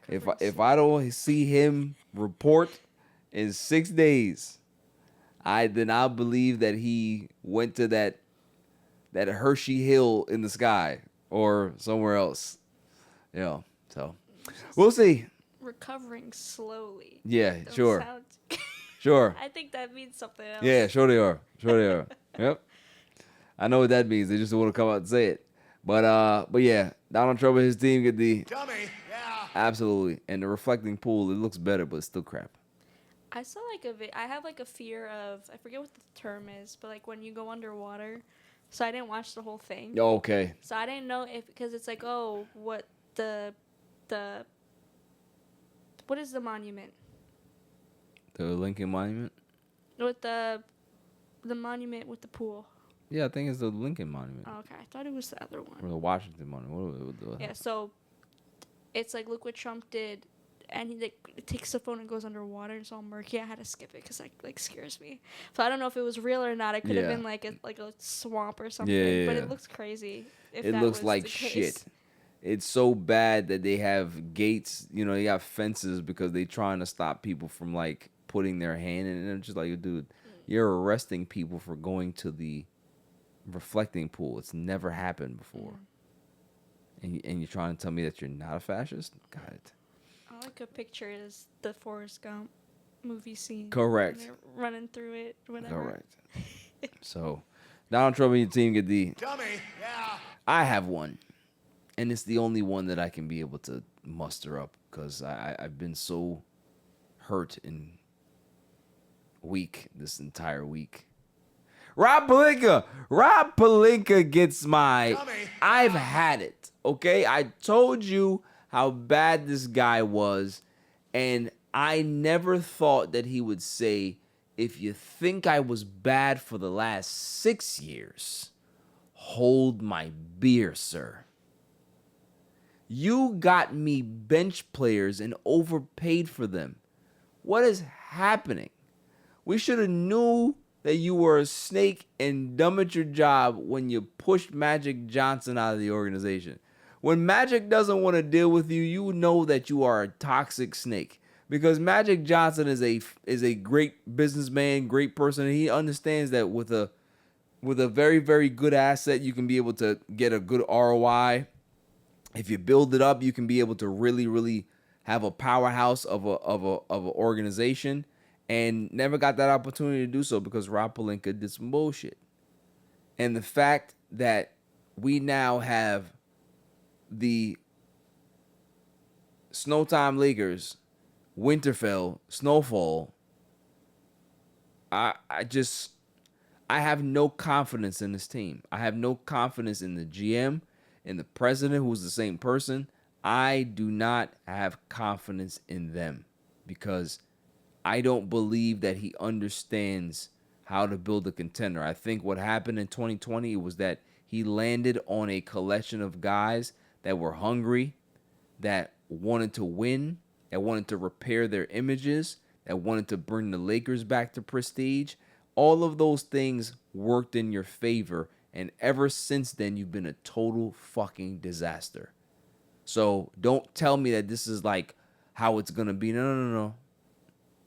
If I don't see him report in 6 days, then I'll believe that he went to that Hershey Hill in the sky or somewhere else. So we'll see. Recovering slowly. Yeah, Don't sure. sound- Sure. I think that means something else. Yeah, sure they are. Yep. I know what that means. They just don't want to come out and say it. But yeah, Donald Trump and his team get the dummy. Yeah. Absolutely. And the reflecting pool, it looks better, but it's still crap. I saw I have a fear of, I forget what the term is, but when you go underwater. So I didn't watch the whole thing. Okay. So I didn't know because it's what what is the monument? The Lincoln Monument? With the monument with the pool. Yeah, I think it's the Lincoln Monument. Oh, okay, I thought it was the other one. Or the Washington Monument. Yeah, so it's look what Trump did, and he takes the phone and goes underwater, and it's all murky. I had to skip it because scares me. So I don't know if it was real or not. It could have been a swamp or something. Yeah. But it looks crazy. It looks like shit. It's so bad that they have gates. They got fences because they're trying to stop people from putting their hand in it. And I'm just dude, you're arresting people for going to the reflecting pool. It's never happened before. And you're trying to tell me that you're not a fascist? God. All I could picture is the Forrest Gump movie scene. Correct. They're running through it, whatever. Correct. So, Donald Trump and your team get the dummy. Yeah. I have one. And it's the only one that I can be able to muster up because I've been so hurt and weak this entire week. Rob Pelinka gets my dummy. I've had it. Okay? I told you how bad this guy was, and I never thought that he would say, if you think I was bad for the last 6 years, hold my beer, sir. You got me bench players and overpaid for them. What is happening? We should have knew that you were a snake and dumb at your job when you pushed Magic Johnson out of the organization. When Magic doesn't want to deal with you, you know that you are a toxic snake. Because Magic Johnson is a great businessman, great person, and he understands that with a very, very good asset, you can be able to get a good ROI. If you build it up, you can be able to really, really have a powerhouse of a organization, and never got that opportunity to do so because Rob Pelinka did some bullshit. And the fact that we now have the Snowtime Lakers, Winterfell, Snowfall, I have no confidence in this team. I have no confidence in the GM, in the president, who's the same person. I do not have confidence in them because I don't believe that he understands how to build a contender. I think what happened in 2020 was that he landed on a collection of guys that were hungry, that wanted to win, that wanted to repair their images, that wanted to bring the Lakers back to prestige. All of those things worked in your favor, and ever since then, you've been a total fucking disaster. So don't tell me that this is like how it's going to be. No.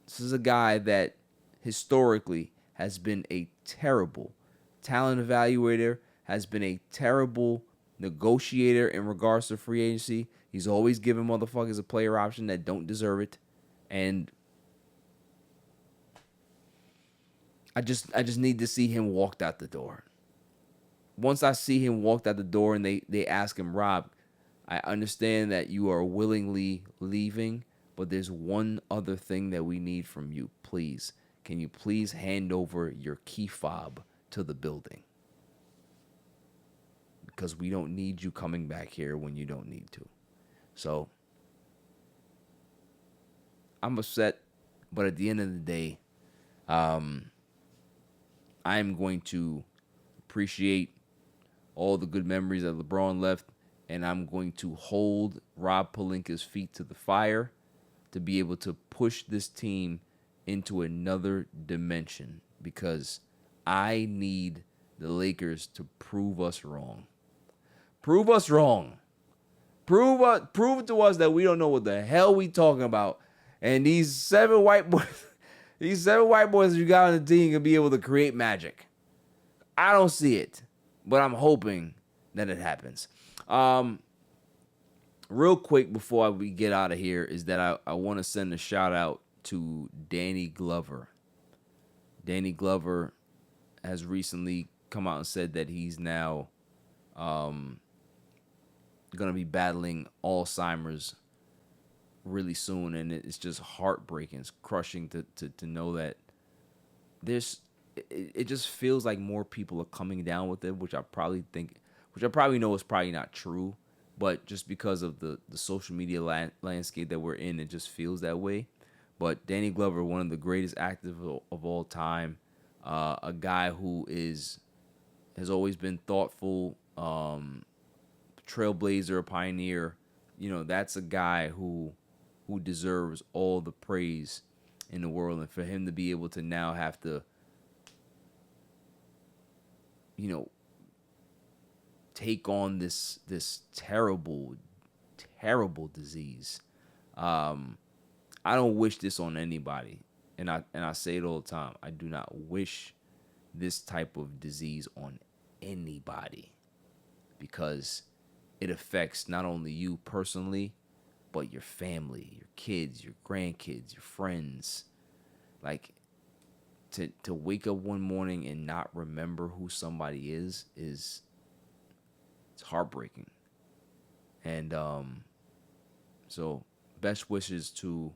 This is a guy that historically has been a terrible talent evaluator, has been a terrible negotiator in regards to free agency. He's always giving motherfuckers a player option that don't deserve it. And I just need to see him walked out the door. Once I see him walked out the door and they ask him, Rob, I understand that you are willingly leaving, but there's one other thing that we need from you. Please, can you please hand over your key fob to the building? Because we don't need you coming back here when you don't need to. So I'm upset, but at the end of the day, I'm going to appreciate all the good memories that LeBron left, and I'm going to hold Rob Pelinka's feet to the fire to be able to push this team into another dimension, because I need the Lakers to prove us wrong. Prove us wrong. Prove to us that we don't know what the hell we talking about. And these seven white boys you got on the team can be able to create magic. I don't see it, but I'm hoping that it happens. Real quick before we get out of here is that I want to send a shout out to Danny Glover. Danny Glover has recently come out and said that he's now going to be battling Alzheimer's really soon, and it's just heartbreaking. It's crushing to know that it just feels like more people are coming down with it, which I probably know is probably not true, but just because of the social media landscape that we're in, it just feels that way. But Danny Glover, one of the greatest actors of all time, a guy who has always been thoughtful, trailblazer, a pioneer. You know, that's a guy who deserves all the praise in the world, and for him to be able to now have to, you know, take on this terrible disease. I don't wish this on anybody, and I say it all the time. I do not wish this type of disease on anybody, because it affects not only you personally, but your family, your kids, your grandkids, your friends. Like, to wake up one morning and not remember who somebody is it's heartbreaking. And so best wishes to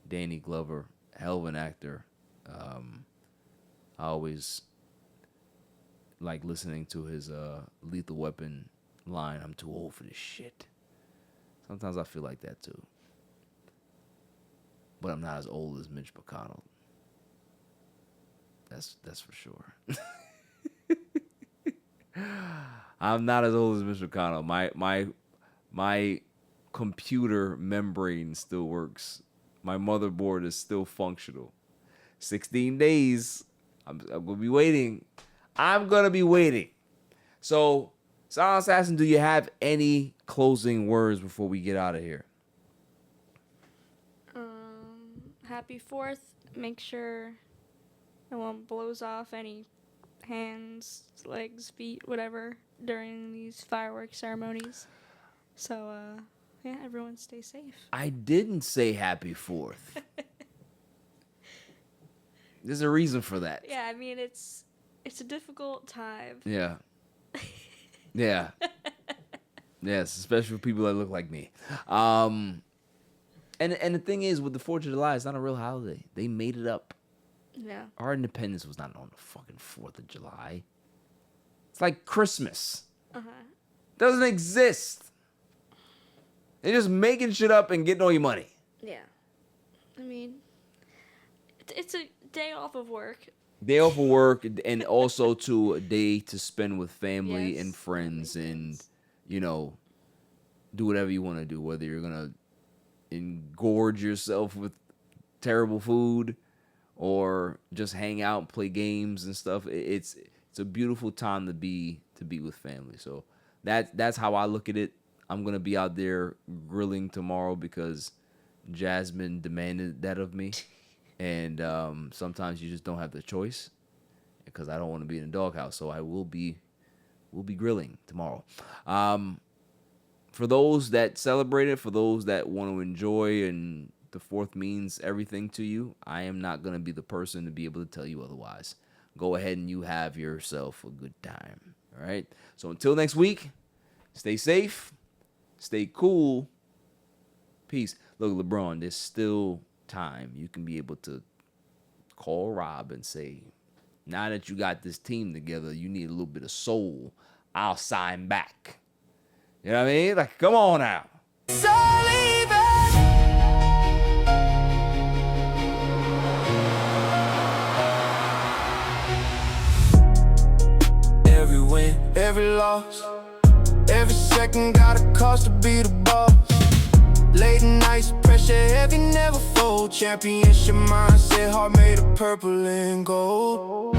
Danny Glover, hell of an actor. I always like listening to his Lethal Weapon line, "I'm too old for this shit." Sometimes I feel like that too. But I'm not as old as Mitch McConnell. That's for sure. I'm not as old as Mitch McConnell. My computer membrane still works. My motherboard is still functional. 16 days. I'm gonna be waiting. So, Silent Assassin, do you have any closing words before we get out of here? Happy 4th. Make sure no one blows off any hands, legs, feet, whatever during these fireworks ceremonies. So, yeah, everyone stay safe. I didn't say happy 4th. There's a reason for that. Yeah, I mean, it's a difficult time. Yeah. Yeah. Yes, especially for people that look like me. And the thing is, with the 4th of July, it's not a real holiday. They made it up. Yeah. Our independence was not on the fucking 4th of July. It's like Christmas. Doesn't exist. They're just making shit up and getting all your money. Yeah. I mean, it's a day off of work. Day off of work, and also a day to spend with family and friends, and, you know, do whatever you want to do, whether you're going to engorge yourself with terrible food or just hang out and play games and stuff. It's a beautiful time to be with family. So that's how I look at it. I'm going to be out there grilling tomorrow because Jasmine demanded that of me. And sometimes you just don't have the choice, because I don't want to be in a doghouse. So I will be grilling tomorrow. For those that celebrate it, for those that want to enjoy, and the 4th means everything to you, I am not going to be the person to be able to tell you otherwise. Go ahead and you have yourself a good time. All right. So until next week, stay safe, stay cool. Peace. Look, LeBron, there's still time. You can be able to call Rob and say, now that you got this team together, you need a little bit of soul. I'll sign back. You know what I mean? Like, come on now. Every win, every loss, every second got a cost to be the boss. Late nights, pressure heavy, never fold. Championship mindset, heart made of purple and gold.